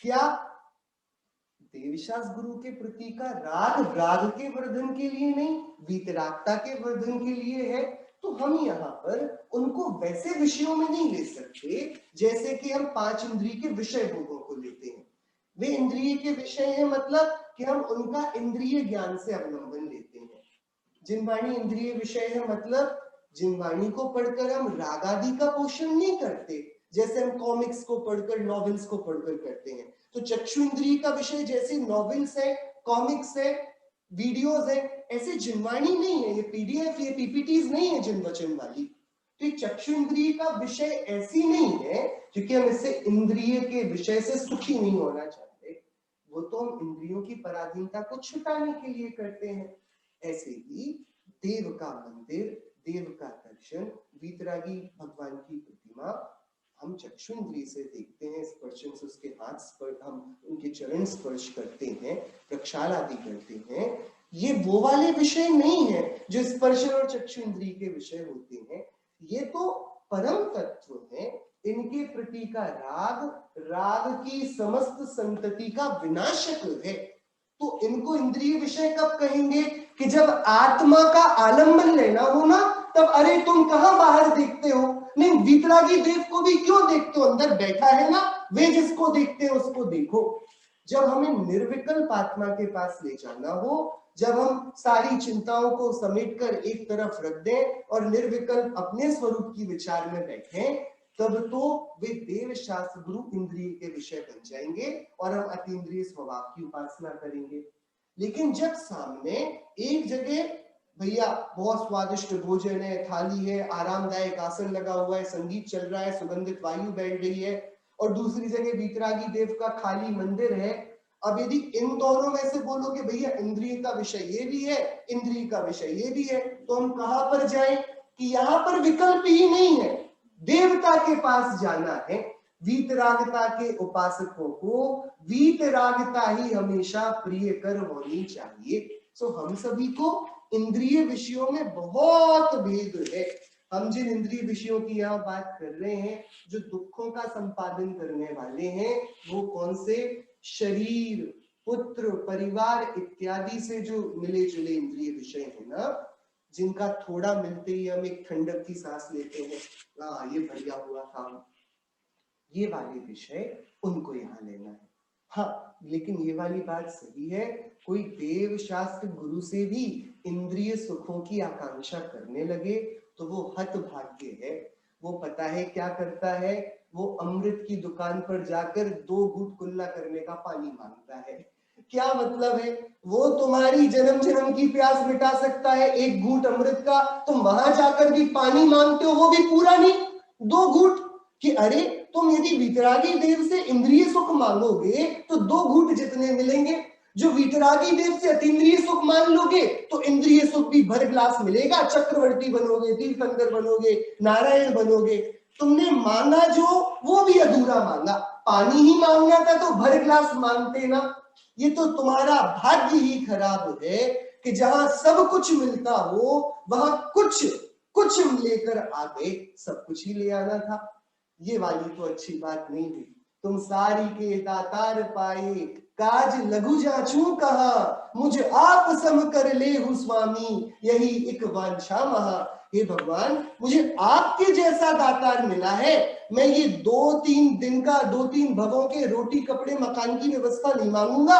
Speaker 1: क्या देवशास्त्र गुरु के प्रति का राग, राग के वर्धन के लिए नहीं, वीतरागता के वर्धन के लिए है। तो हम यहाँ पर उनको वैसे विषयों में नहीं ले सकते जैसे कि हम 5 इंद्रिय के विषय भोगों को लेते हैं। वे इंद्रिय के विषय हैं, मतलब कि हम उनका इंद्रिय ज्ञान से अवलंबन लेते हैं। जिनवाणी इंद्रिय विषय है, मतलब जिनवाणी को पढ़कर हम राग आदि का पोषण नहीं करते, जैसे हम कॉमिक्स को पढ़कर, नॉवेल्स को पढ़कर करते हैं। तो चक्षु इंद्रिय का विषय जैसे नॉवेल्स है, कॉमिक्स है, वीडियोस है, ऐसे जिनवाणी नहीं है, ये पीडीएफ, ये पीपीटीज नहीं है जिन वचन वाली। तो एक चक्षु इंद्रिय का विषय ऐसी नहीं है, क्योंकि हम इससे इंद्रिय के विषय से सुखी नहीं होना चाहते, वो तो हम इंद्रियों की पराधीनता को छुटाने के लिए करते हैं। ऐसे ही देव का मंदिर, देव का दर्शन, वीतरागी भगवान की प्रतिमा हम चक्षु इंद्रिय से देखते हैं, स्पर्शन से उसके हाथ स्पर्श, हम उनके चरण स्पर्श करते हैं, प्रक्षाल आदि करते हैं। ये वो वाले विषय नहीं है जो स्पर्शन और चक्षु इंद्रिय के विषय होते हैं। ये तो परम तत्व है, इनके प्रति का राग, राग की समस्त संतति का विनाशक है। तो इनको इंद्रिय विषय कब कहेंगे? कि जब आत्मा का आलंबन लेना हो ना, तब अरे तुम कहां बाहर देखते हो, नहीं वीतरागी देव को भी क्यों देखते हो, अंदर बैठा है ना, वे जिसको देखते हैं उसको देखो। जब हमें निर्विकल्प आत्मा के पास ले जाना हो, जब हम सारी चिंताओं को समेटकर एक तरफ रख दें और निर्विकल्प अपने स्वरूप की विचार में बैठें, तब तो वे देव शास्त्र गुरु इंद्रिय के विषय बन जाएंगे और हम अतीन्द्रिय स्वभाव की उपासना करेंगे। लेकिन जब सामने एक जगह भैया बहुत स्वादिष्ट भोजन है, थाली है, आरामदायक आसन लगा हुआ है, संगीत चल रहा है, सुगंधित वायु बैठ रही है, और दूसरी जगह वीतरागी देव का खाली मंदिर है, अब यदि इन दोनों में से बोलोगे भैया इंद्रिय का विषय ये भी है, इंद्रिय का विषय ये भी है, तो हम कहां पर जाएं? कि यहाँ पर विकल्प ही नहीं है, देवता के पास जाना है। वीतरागता के उपासकों को वीतरागता ही हमेशा प्रिय कर होनी चाहिए। सो हम सभी को इंद्रिय विषयों में बहुत भेद है। हम जिन इंद्रिय विषयों की यहाँ बात कर रहे हैं, जो दुखों का संपादन करने वाले हैं, वो कौन से? शरीर, पुत्र, परिवार इत्यादि से जो मिले जुले इंद्रिय विषय है ना, जिनका थोड़ा मिलते ही हम एक ठंडक की सांस लेते हैं, ये बढ़िया हुआ काम, ये वाले विषय उनको यहाँ लेना है। हाँ, लेकिन ये वाली बात सही है, कोई देव शास्त्र गुरु से भी इंद्रिय सुखों की आकांक्षा करने लगे तो वो हतभाग्य है। वो पता है क्या करता है, वो अमृत की दुकान पर जाकर 2 घूंट कुल्ला करने का पानी मांगता है। क्या मतलब है, वो तुम्हारी जन्म जन्म की प्यास मिटा सकता है 1 घूंट अमृत का, तुम वहां जाकर भी पानी मांगते हो, वो भी पूरा नहीं, 2 घूंट। कि अरे तुम यदि वितरागी देव से इंद्रिय सुख मांगोगे तो 2 घूंट जितने मिलेंगे, जो वितरागी देव से अतीन्द्रिय सुख मांग लोगे तो इंद्रिय सुख भी भर ग्लास मिलेगा, चक्रवर्ती बनोगे, तीर्थंकर बनोगे, नारायण बनोगे। तुमने मांगा जो, वो भी अधूरा मांगा, पानी ही मांगना था तो भर ग्लास मांगते ना। ये तो तुम्हारा भाग्य ही खराब है कि जहां सब कुछ मिलता हो वहां कुछ कुछ लेकर आ गए, सब कुछ ही ले आना था। ये वाली तो अच्छी बात नहीं हुई। तुम सारी के दातार पाए, काज लघु जाचू कहा, मुझ आप सम कर ले हूँ स्वामी, यही एक वांछा महा। हे भगवान, मुझे आपके जैसा दातार मिला है, मैं ये 2-3 दिन का, 2-3 भवों के रोटी कपड़े मकान की व्यवस्था नहीं मांगूंगा।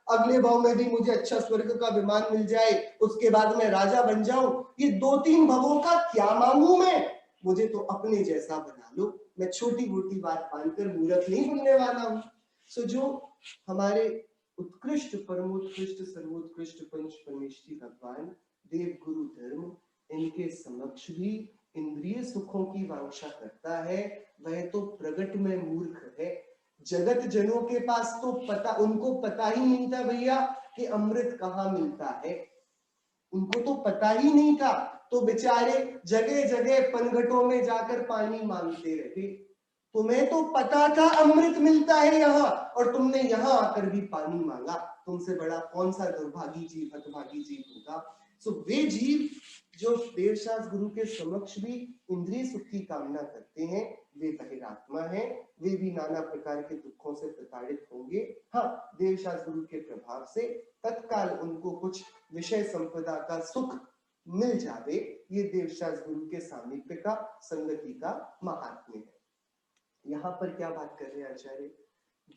Speaker 1: अगले भाव में भी मुझे अच्छा स्वर्ग का विमान मिल जाए, उसके बाद मैं राजा बन जाऊं, ये 2-3 भवों का क्या मांगू मैं, मुझे तो अपने जैसा बना लो। मैं छोटी मोटी बात मानकर मूर्ख नहीं बनने वाला हूं। सो जो हमारे उत्कृष्ट, परमोत्कृष्ट, सर्वोत्कृष्ट पंच परमेष्ठी भगवान, देव गुरु धर्म, इनके समक्ष भी इंद्रिय सुखों की वांछा करता है, वह तो प्रगट में मूर्ख है। जगत जनों के पास तो पता, उनको पता ही नहीं था भैया कि अमृत कहाँ मिलता है, उनको तो पता ही नहीं था, तो बेचारे जगह जगह पनघटों में जाकर पानी मांगते रहे। तुम्हें तो पता था अमृत मिलता है यहाँ, और तुमने यहाँ आकर भी पानी मांगा। तुमसे बड़ा कौन सा दुर्भागी जीव, हतभागी जीव होगा। सो वे जीव जो देवशास्त्र गुरु के समक्ष भी इंद्रिय सुख की कामना करते हैं, वे बहिरात्मा हैं, वे भी नाना प्रकार के दुखों से प्रताड़ित होंगे। हाँ, देवशास्त्र गुरु के प्रभाव से तत्काल उनको कुछ विषय संपदा का सुख मिल जावे, ये देवशास्त्र गुरु के सामीप्य का, संगति का महात्म्य है। यहाँ पर क्या बात कर रहे हैं आचार्य,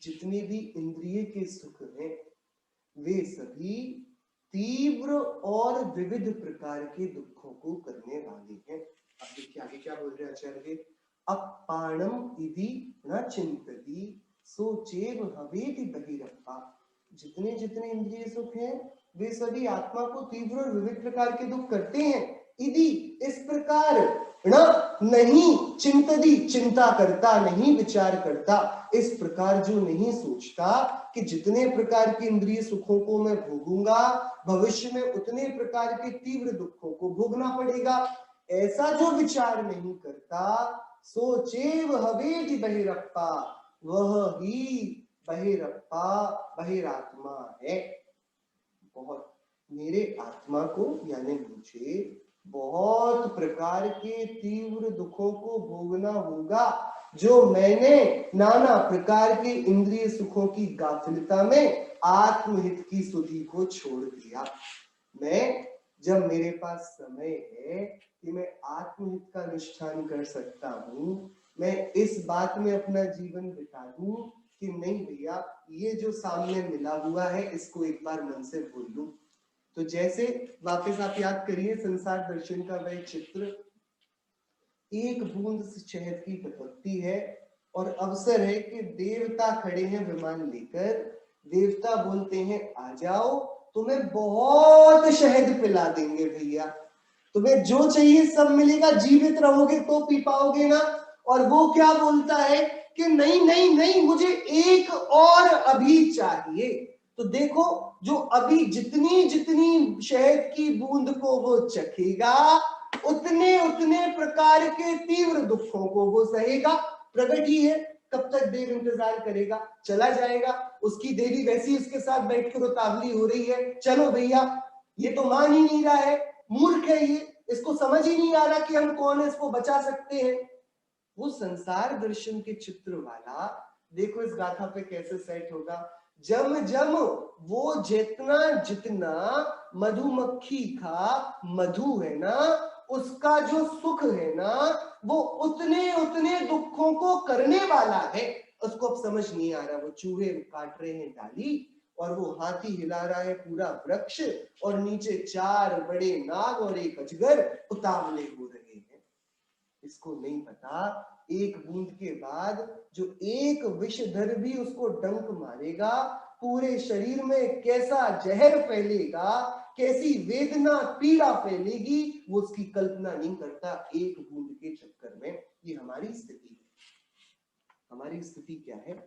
Speaker 1: जितने भी इंद्रिय के सुख हैं वे सभी तीव्र और विविध प्रकार के दुखों को करने वाले हैं। अब देखिए आगे क्या बोल रहे हैं आचार्य, अपाणम इति न चिंतति सोचेव हवेति बहिरप्पा। जितने जितने इंद्रिय सुख हैं वे सभी आत्मा को तीव्र और विविध प्रकार के दुख करते हैं। इति इस प्रकार, न नहीं चिंतति चिंता करता, नहीं विचार करता, इस प्रकार जो नहीं सोचता कि जितने प्रकार के इंद्रिय सुखों को मैं भोगूंगा भविष्य में उतने प्रकार के तीव्र दुखों को भोगना पड़ेगा, ऐसा जो विचार नहीं करता, सोचेव हवेति बहिरप्पा, वह ही बहिरप्पा, बहिरात्मा है। बहुत, मेरे आत्मा को यानी मुझे बहुत प्रकार के तीव्र दुखों को भोगना होगा, जो मैंने नाना प्रकार के इंद्रिय सुखों की गाफिलता में आत्महित की स्तुति को छोड़ दिया। मैं, जब मेरे पास समय है कि मैं आत्महित का अनुष्ठान कर सकता हूँ, मैं इस बात में अपना जीवन बिता दूं कि नहीं भैया ये जो सामने मिला हुआ है इसको एक बार मन से भूल लूं। तो जैसे वापस आप याद करिए संसार दर्शन का वह चित्र, एक बूंद शहद की टपकती है और अवसर है कि देवता खड़े हैं विमान लेकर, देवता बोलते हैं आ जाओ, तुम्हें बहुत शहद पिला देंगे भैया, तुम्हें जो चाहिए सब मिलेगा, जीवित रहोगे तो पी पाओगे ना। और वो क्या बोलता है कि नहीं नहीं नहीं, मुझे एक और अभी चाहिए। तो देखो, जो अभी जितनी जितनी शहद की बूंद को वो चखेगा, उतने उतने प्रकार के तीव्र दुखों को वो सहेगा। प्रगट ही है, कब तक देर इंतजार करेगा, चला जाएगा। उसकी देवी वैसी उसके साथ बैठकर उतावली हो रही है, चलो भैया। ये तो मान ही नहीं रहा है, मूर्ख है ये, इसको समझ ही नहीं आ रहा कि हम कौन है, इसको बचा सकते हैं। वो संसार दर्शन के चित्र वाला देखो इस गाथा पे कैसे सेट होगा। जम जम वो जितना जितना मधुमक्खी का मधु है ना, उसका जो सुख है ना, वो उतने उतने दुखों को करने वाला है। उसको अब समझ नहीं आ रहा, वो चूहे काट रहे हैं डाली और वो हाथी हिला रहा है पूरा वृक्ष, और नीचे 4 बड़े नाग और एक अजगर उतावले हो रहे हैं। इसको नहीं पता एक बूंद के बाद जो एक विषधर भी उसको डंक मारेगा, पूरे शरीर में कैसा जहर फैलेगा, कैसी वेदना पीड़ा फैलेगी, वो उसकी कल्पना नहीं करता एक बूंद के चक्कर में। ये हमारी स्थिति है। हमारी स्थिति क्या है?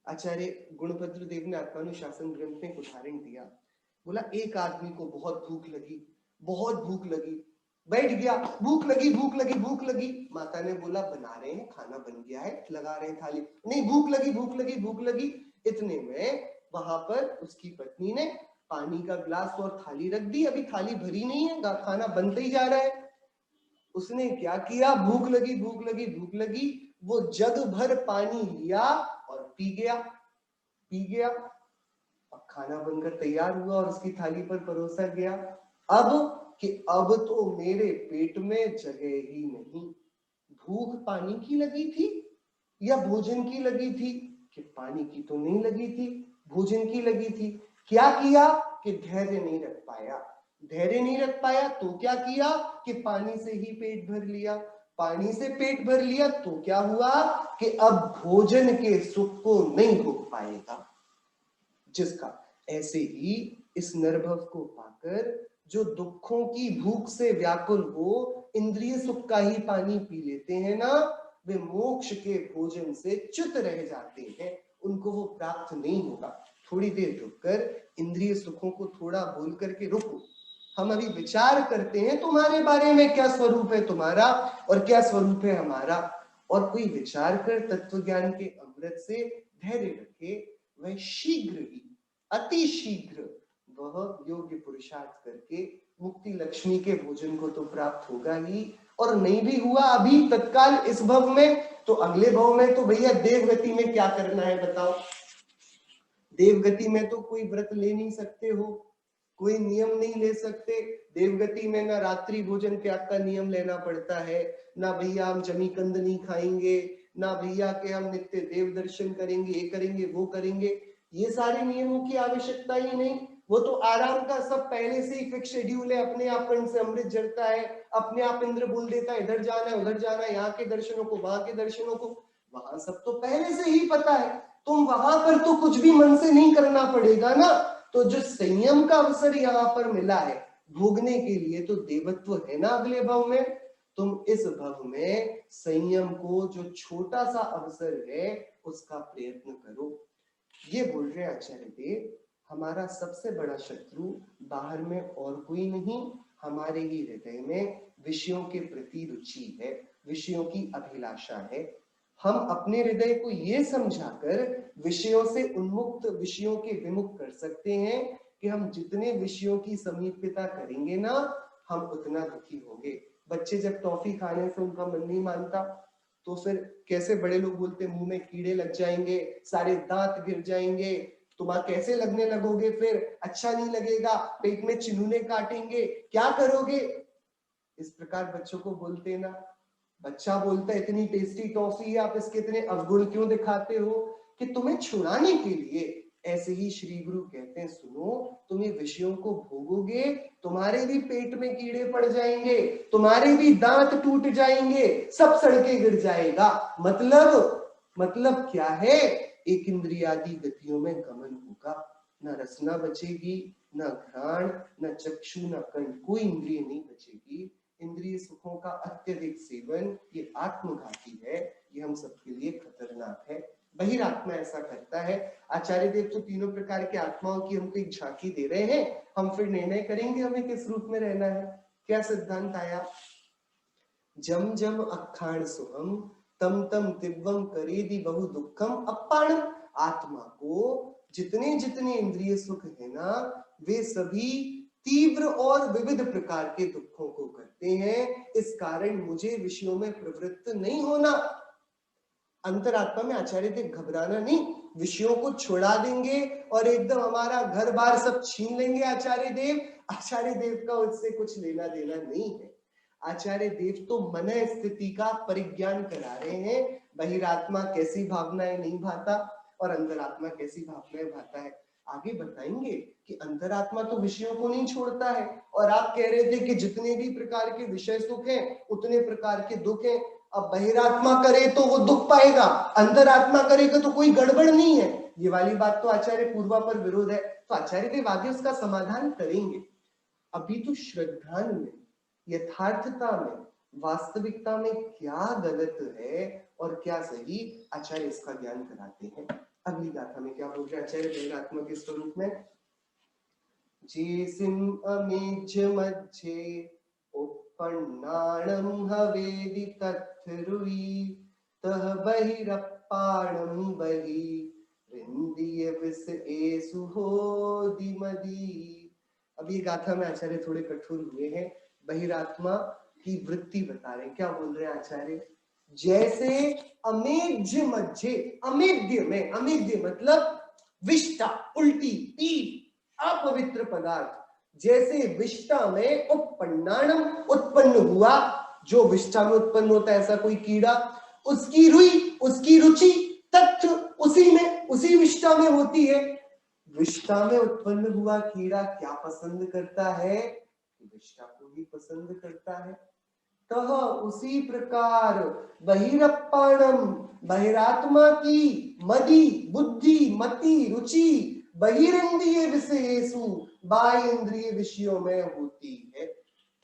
Speaker 1: आचार्य गुणभद्र देव ने आत्मानुशासन ग्रंथ में एक उदाहरण दिया। बोला एक आदमी को बहुत भूख लगी, बहुत भूख लगी, बैठ गया, भूख लगी भूख लगी भूख लगी। माता ने बोला बना रहे हैं, खाना बन गया है, लगा रहे हैं थाली। नहीं, भूख लगी भूख लगी भूख लगी। इतने में वहां पर उसकी पत्नी ने पानी का गिलास और थाली रख दी। अभी थाली भरी नहीं है, खाना बनते ही जा रहा है। उसने क्या किया? भूख लगी भूख लगी भूख लगी, वो जग भर पानी लिया और पी गया। पी गया, अब खाना बनकर तैयार हुआ और उसकी थाली पर परोसा गया। अब तो मेरे पेट में जगह ही नहीं। भूख पानी की लगी थी या भोजन की लगी थी? कि पानी की तो नहीं लगी थी, भोजन की लगी थी। क्या किया? कि धैर्य नहीं रख पाया। धैर्य नहीं रख पाया तो क्या किया? कि पानी से ही पेट भर लिया। पानी से पेट भर लिया तो क्या हुआ? कि अब भोजन के सुख को नहीं भोग पाएगा जिसका। ऐसे ही इस नरभव को पाकर जो दुखों की भूख से व्याकुल हो, इंद्रिय सुख का ही पानी पी लेते हैं ना, वे मोक्ष के भोजन से च्युत रह जाते हैं, उनको वो प्राप्त नहीं होगा। थोड़ी देर रुककर इंद्रिय सुखों को थोड़ा बोल करके रुको। हम अभी विचार करते हैं तुम्हारे बारे में, क्या स्वरूप है तुम्हारा और क्या स्वरूप है हमारा। और कोई विचार कर तत्व ज्ञान के अमृत से धैर्य रखे, वह शीघ्र ही, अति शीघ्र वह योग्य पुरुषार्थ करके मुक्ति लक्ष्मी के भोजन को तो प्राप्त होगा ही। और नहीं भी हुआ अभी तत्काल इस भव में, तो अगले भव में तो भैया देवगति में क्या करना है बताओ? देवगति में तो कोई व्रत ले नहीं सकते हो, कोई नियम नहीं ले सकते। देवगति में ना रात्रि भोजन त्याग का नियम लेना पड़ता है, ना भैया हम जमी कंद नहीं खाएंगे, ना भैया के हम नित्य देव दर्शन करेंगे, ये करेंगे वो करेंगे। ये सारे नियमों की आवश्यकता ही नहीं। वो तो आराम का सब पहले से ही फिक्स शेड्यूल है। अपने आप कंठ से अमृत झरता है, अपने आप इंद्र बोल देता है इधर जाना है उधर जाना है, यहाँ के दर्शनों को वहां के दर्शनों को, वहां सब तो पहले से ही पता है। तुम वहां पर तो कुछ भी मन से नहीं करना पड़ेगा ना। तो जो संयम का अवसर यहाँ पर मिला है भोगने के लिए, तो देवत्व है ना अगले भव में। तुम इस भव में संयम को जो छोटा सा अवसर है उसका प्रयत्न करो। ये बोल रहे आचार्य देव, हमारा सबसे बड़ा शत्रु बाहर में और कोई नहीं, हमारे ही हृदय में विषयों के प्रति रुचि है, विषयों की अभिलाषा है। हम अपने हृदय को ये समझाकर विषयों से उन्मुक्त, विषयों के विमुख कर सकते हैं कि हम जितने विषयों की समीपता करेंगे ना, हम उतना दुखी होंगे। बच्चे जब टॉफी खाने से उनका मन नहीं मानता, तो फिर कैसे बड़े लोग बोलते मुंह में कीड़े लग जाएंगे, सारे दांत गिर जाएंगे, तुम कैसे लगने लगोगे, फिर अच्छा नहीं लगेगा, पेट में चिन्हुने काटेंगे, क्या करोगे? इस प्रकार बच्चों को बोलते हैं ना। बच्चा बोलता है इतनी टेस्टी टॉफी है, आप इसके इतने अवगुण क्यों दिखाते हो? कि तुम्हें छुड़ाने के लिए। ऐसे ही श्री गुरु कहते हैं सुनो, तुम ये विषयों को भोगोगे, तुम्हारे भी पेट में कीड़े पड़ जाएंगे, तुम्हारे भी दांत टूट जाएंगे, सब सड़के गिर जाएगा। मतलब क्या है? एक इंद्रियादि गतियों में गमन होगा, ना रसना बचेगी, ना घ्राण, ना चक्षु, ना कंठ, कोई इंद्रिय नहीं बचेगी। इंद्रिय सुखों का अत्यधिक सेवन ये आत्मघाती है, ये हम सबके लिए खतरनाक है। बहिरात्मा ऐसा करता है। आचार्य देव तो तीनों प्रकार के आत्माओं की हमको एक झांकी दे रहे हैं, हम फिर निर्णय करेंगे हमें किस रूप में रहना है। क्या सिद्धांत आया? जम जम अखाण सुहम तम तम तिव्वम करेदि बहु दुखम अपाण। आत्मा को जितने जितने इंद्रिय सुख है ना, वे सभी तीव्र और विविध प्रकार के दुखों को करते हैं। इस कारण मुझे विषयों में प्रवृत्त नहीं होना। अंतरात्मा में आचार्य देव घबराना नहीं, विषयों को छुड़ा देंगे और एकदम हमारा घर बार सब छीन लेंगे आचार्य देव। आचार्य देव का उससे कुछ लेना देना नहीं है। आचार्य देव तो मन स्थिति का परिज्ञान करा रहे हैं, बहिरात्मा कैसी भावनाएं नहीं भाता और अंतरात्मा कैसी भावनाएं भाता है। आगे बताएंगे कि अंतरात्मा तो विषयों को नहीं छोड़ता है, और आप कह रहे थे कि जितने भी प्रकार के विषय सुख हैं उतने प्रकार के दुख हैं। अब बहिरात्मा करे तो वो दुख पाएगा, अंतरात्मा करेगा तो कोई गड़बड़ नहीं है, ये वाली बात तो आचार्य पूर्वा पर विरोध है। तो आचार्य देव आगे उसका समाधान करेंगे। अभी तो श्रद्धान में, यथार्थता में, वास्तविकता में क्या गलत है और क्या सही, आचार्य इसका ज्ञान कराते हैं। अगली गाथा में क्या बोल रहे हैं आचार्य बहिरात्मा के स्वरूप में? जेसिम अमेज्य मध्य उपन्नाणं हवेदि तत्रुई तह बहिरप्पाणं बहि रिंदिय विस एसु होदि मदी। अब ये गाथा में आचार्य थोड़े कठोर हुए हैं, बहिरात्मा की वृत्ति बता रहे हैं। क्या बोल रहे हैं आचार्य? जैसे अमेध्य मध्य, अमेध्य में, अमेध्य मतलब विष्टा, उल्टी, पीठ, अपवित्र पदार्थ, जैसे विष्टा में उपन्नाणम उत्पन्न हुआ, जो विष्टा में उत्पन्न होता है ऐसा कोई कीड़ा, उसकी रुई, उसकी रुचि तथ्य उसी में, उसी विष्टा में होती है। विष्टा में उत्पन्न हुआ कीड़ा क्या पसंद करता है? विष्टा को ही पसंद करता है। तो उसी प्रकार बहिरप्पाणम, बहिरात्मा की मदी, बुद्धि, मति, रुचि बहिरिंद्रिय विषयेषु, बाह्य इंद्रिय विषयों में होती है।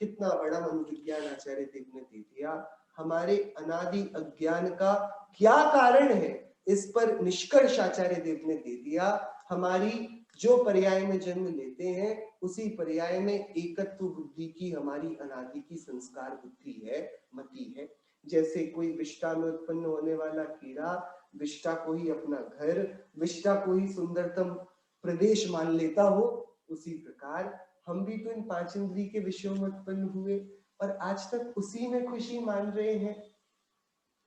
Speaker 1: कितना बड़ा मनोविज्ञान आचार्य देव ने दे दिया। हमारे अनादि अज्ञान का क्या कारण है, इस पर निष्कर्ष आचार्य देव ने दे दिया। हमारी जो पर्याय में जन्म लेते हैं उसी पर्याय में एकत्व बुद्धि की हमारी अनादि की संस्कार बुद्धि है, मति है। जैसे कोई विष्टा में उत्पन्न होने वाला कीड़ा विष्टा को ही अपना घर, विष्टा को ही सुंदरतम प्रदेश मान लेता हो, उसी प्रकार हम भी तो इन पांच इंद्रिय के विषयों में उत्पन्न हुए और आज तक उसी में खुशी मान रहे हैं।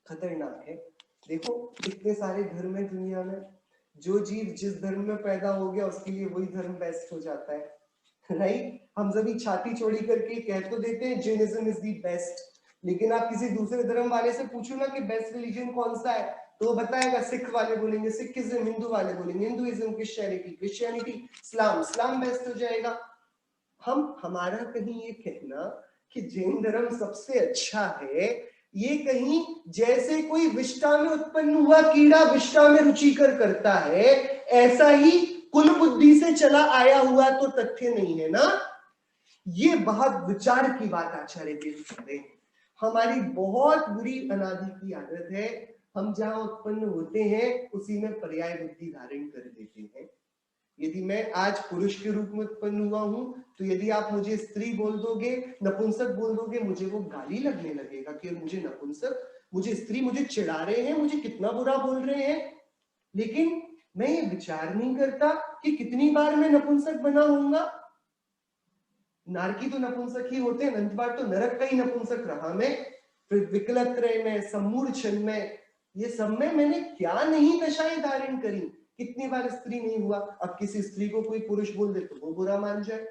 Speaker 1: खतरनाक है। देखो इतने सारे धर्म है दुनिया में, जो जीव जिस धर्म में पैदा हो गया उसके लिए वही धर्म बेस्ट हो जाता है, राइट? हम सभी छाती चौड़ी करके कह तो देते हैं जैनिज्म इज दी बेस्ट, लेकिन आप किसी दूसरे धर्म वाले से पूछो ना कि बेस्ट रिलीजन कौन सा है, तो वो बताएगा, सिख वाले बोलेंगे सिखिज्म, हिंदू वाले बोलेंगे हिंदुइज्म, क्रिश्चियनिटी, क्रिश्चियनिटी, इस्लाम, इस्लाम बेस्ट हो जाएगा। हमारा कहीं ये कहना कि जैन धर्म सबसे अच्छा है, ये कहीं जैसे कोई विष्टा में उत्पन्न हुआ कीड़ा विष्टा में रुचिकर करता है, ऐसा ही कुल बुद्धि से चला आया हुआ तो तथ्य नहीं है ना। ये बहुत विचार की बात आचार्य देव कर रहे हैं। हमारी बहुत बुरी अनादि की आदत है, हम जहां उत्पन्न होते हैं उसी में पर्याय बुद्धि धारण कर देते हैं। यदि मैं आज पुरुष के रूप में उत्पन्न हुआ हूं, तो यदि आप मुझे स्त्री बोल दोगे, नपुंसक बोल दोगे, मुझे वो गाली लगने लगेगा कि मुझे नपुंसक, मुझे स्त्री, मुझे चिढ़ा रहे हैं, मुझे कितना बुरा बोल रहे हैं। लेकिन मैं ये विचार नहीं करता कि कितनी बार मैं नपुंसक बना होऊंगा। नारकी तो नपुंसक ही होते हैं, अनंत बार तो नरक का ही नपुंसक रहा मैं, फिर विकलत्रय में, सम्मूढ़ में, ये सब में मैंने क्या नहीं दशाएं धारण करी, कितनी बार स्त्री नहीं हुआ। अब किसी स्त्री को कोई पुरुष बोल दे तो वो बुरा मान जाए,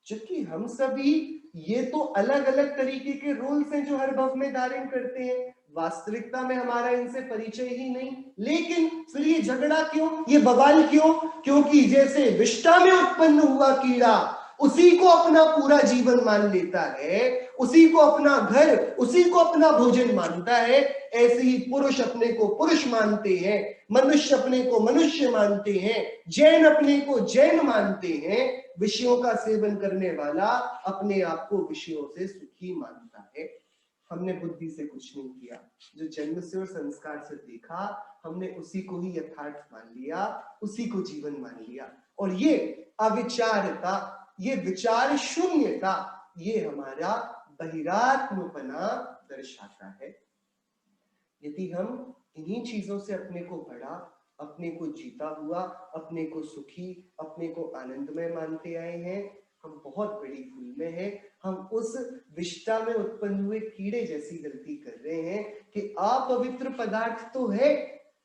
Speaker 1: जबकि हम सभी ये तो अलग अलग तरीके के रोल्स हैं जो हर भव में धारण करते हैं। वास्तविकता में हमारा इनसे परिचय ही नहीं, लेकिन फिर ये झगड़ा क्यों, ये बवाल क्यों? क्योंकि जैसे विष्टा में उत्पन्न हुआ कीड़ा उसी को अपना पूरा जीवन मान लेता है, उसी को अपना घर, उसी को अपना भोजन मानता है, ऐसे ही पुरुष अपने को पुरुष मानते हैं, मनुष्य अपने को मनुष्य मानते हैं, जैन अपने को जैन मानते हैं। विषयों का सेवन करने वाला अपने आप को विषयों से सुखी मानता है। हमने बुद्धि से कुछ नहीं किया, जो जन्म से और संस्कार से देखा हमने उसी को ही यथार्थ मान लिया, उसी को जीवन मान लिया। और ये अविचारता, ये विचार शून्यता, ये हमारा बहिरात्मपना दर्शाता है। यदि हम इन्हीं चीजों से अपने को बड़ा, अपने को जीता हुआ, अपने को सुखी, अपने को आनंदमय मानते आए हैं, हम बहुत बड़ी भूल में हैं। हम उस विष्टा में उत्पन्न हुए कीड़े जैसी गलती कर रहे हैं कि अपवित्र पदार्थ तो है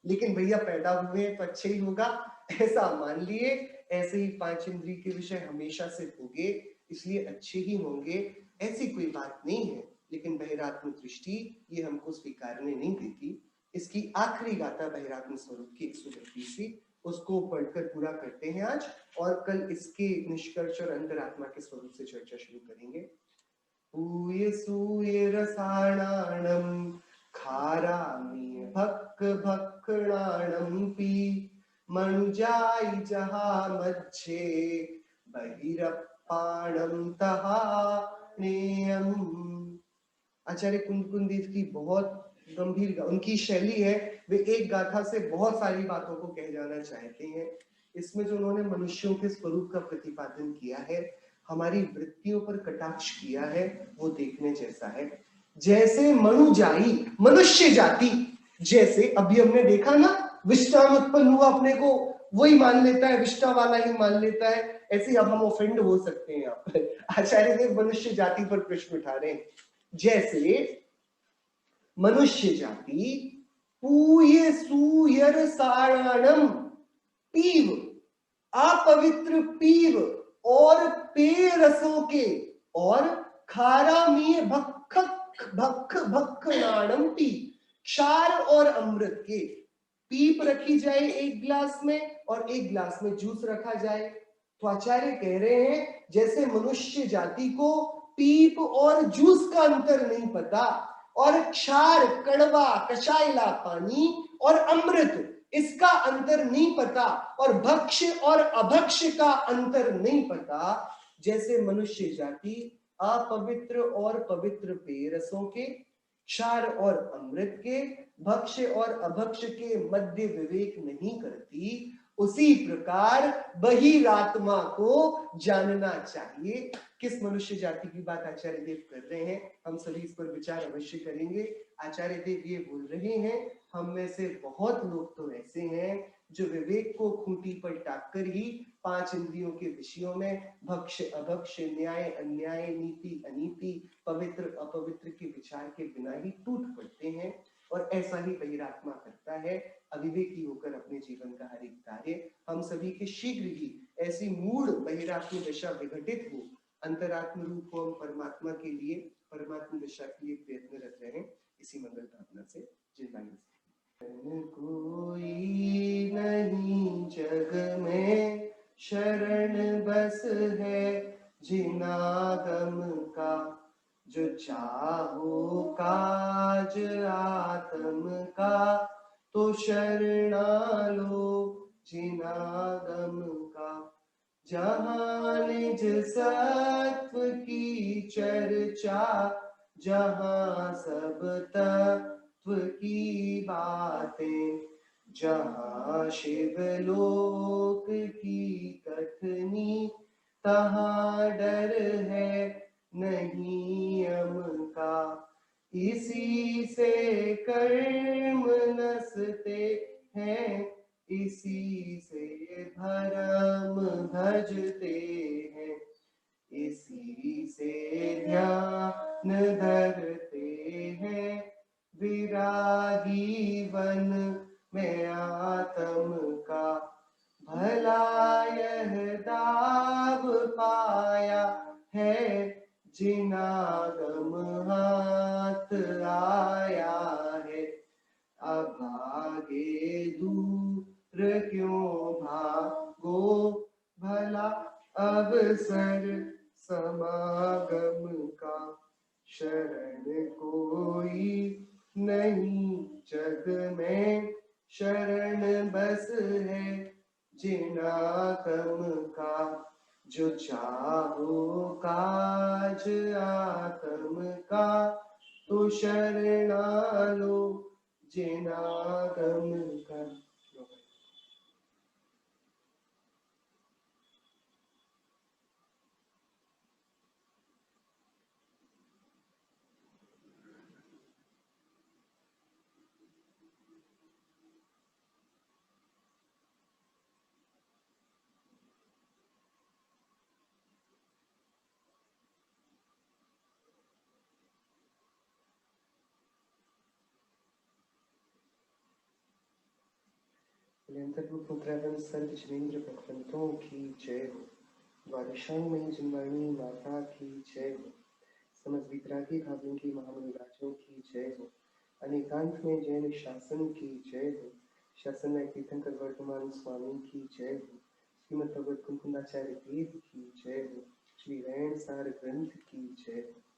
Speaker 1: लेकिन भैया पैदा हुए हैं तो अच्छे ही होगा ऐसा मान लिए। ऐसे ही पांच इंद्रिय के विषय हमेशा से होंगे इसलिए अच्छे ही होंगे, ऐसी कोई बात नहीं है। लेकिन बहिरात्म दृष्टि ये हमको स्वीकारने नहीं देती। इसकी आखिरी गाथा बहिरात्म स्वरूप की 132वीं, उसको पढ़कर पूरा करते हैं आज और कल इसके निष्कर्ष और अंतरात्मा के स्वरूप से चर्चा शुरू करेंगे। पूय सूय रसाणानम खारामी भक्क भक्कणानम पी मनुजाई जहा मच्छे बहिरप्पाणम तहा नेयम। आचार्य कुंदकुंदेव की बहुत गंभीर उनकी शैली है, वे एक गाथा से बहुत सारी बातों को कह जाना चाहते हैं। इसमें जो उन्होंने मनुष्यों के स्वरूप का प्रतिपादन किया है, हमारी वृत्तियों पर कटाक्ष किया है, वो देखने जैसा है। जैसे मनुजाई मनुष्य जाति, जैसे अभी हमने देखा ना विष्टा में उत्पन्न हुआ अपने को वही मान लेता है, विष्टा वाला ही मान लेता है, ऐसे अब हम ऑफेंड हो सकते हैं। यहाँ पर आचार्य देव मनुष्य जाति पर प्रश्न उठा रहे हैं। जैसे मनुष्य जाति पूय सूयर सारणम पीव अपवित्र पीव और पेय रसों के और खारामीय भक्ख भक्ख भक्ख नाणम पी, क्षार और अमृत के पीप रखी जाए एक गिलास में और एक गिलास में जूस रखा जाए। तो आचार्य कह रहे हैं जैसे मनुष्य जाति को पीप और जूस का अंतर नहीं पता और क्षार कड़वा कषायला पानी और अमृत इसका अंतर नहीं पता और भक्ष्य और अभक्ष्य का अंतर नहीं पता, जैसे मनुष्य जाति अपवित्र और पवित्र पेय रसों के, क्षार और अमृत के, भक्ष्य और अभक्ष्य के मध्य विवेक नहीं करती, उसी प्रकार बहिरात्मा को जानना चाहिए। किस मनुष्य जाति की बात आचार्य देव कर रहे हैं, हम सभी इस पर विचार अवश्य करेंगे। आचार्य देव ये बोल रहे हैं हम में से बहुत लोग तो ऐसे हैं जो विवेक को खूंटी पर टाककर ही पांच इंद्रियों के विषयों में भक्ष्य अभक्ष्य न्याय अन्याय नीति अनीति पवित्र अपवित्र के विचार के बिना ही टूट पड़ते हैं और ऐसा ही बहिरात्मा करता है, अविवेकी होकर अपने जीवन का हर एक कार्य। हम सभी के शीघ्र ही ऐसी मूढ़ बहिरात्म दशा विघटित हो, अंतरात्म रूप हो हम परमात्मा के लिए परमात्म दशा के लिए प्रयत्नरत रहें, इसी मंगल कामना से जिंदगी कोई नहीं जग में शरण बस है जिनागम का, जो चाहो काज आत्म का तो शरणा लो जिनागम का। जहाँ निज सत्व की चर्चा जहाँ सब तत्व की बातें, जहाँ शिवलोक की कथनी तहाँ डर है नहीं यम का। इसी से कर्म नसते हैं इसी से भरम भजते हैं, इसी से ध्यान धरते हैं विरागी वन में आत्म का। भला यह दाव पाया है जिनागम हाथ आया है, अब आगे दूर क्यों भागो भला अवसर समागम का। शरण कोई नहीं जग में शरण बस है जिनागम का, जो चाहो काज आत्म का तो शरणा लो जिनागम का। पुत्र एवं सर्व जनेन्द्र भगवंतों की जय हो। द्वादशांगमयी जिनवाणी माता की जय हो। समस्त वितरागी भावों महामुनि राजों की जय हो। अनेकांत में जैन शासन की जय हो। शासन में तीर्थंकर वर्तमान स्वामी की जय हो। श्रीमद भगवत कुंकुंदाचार्य देव की जय हो। श्री रैण सार ग्रंथ की जय हो।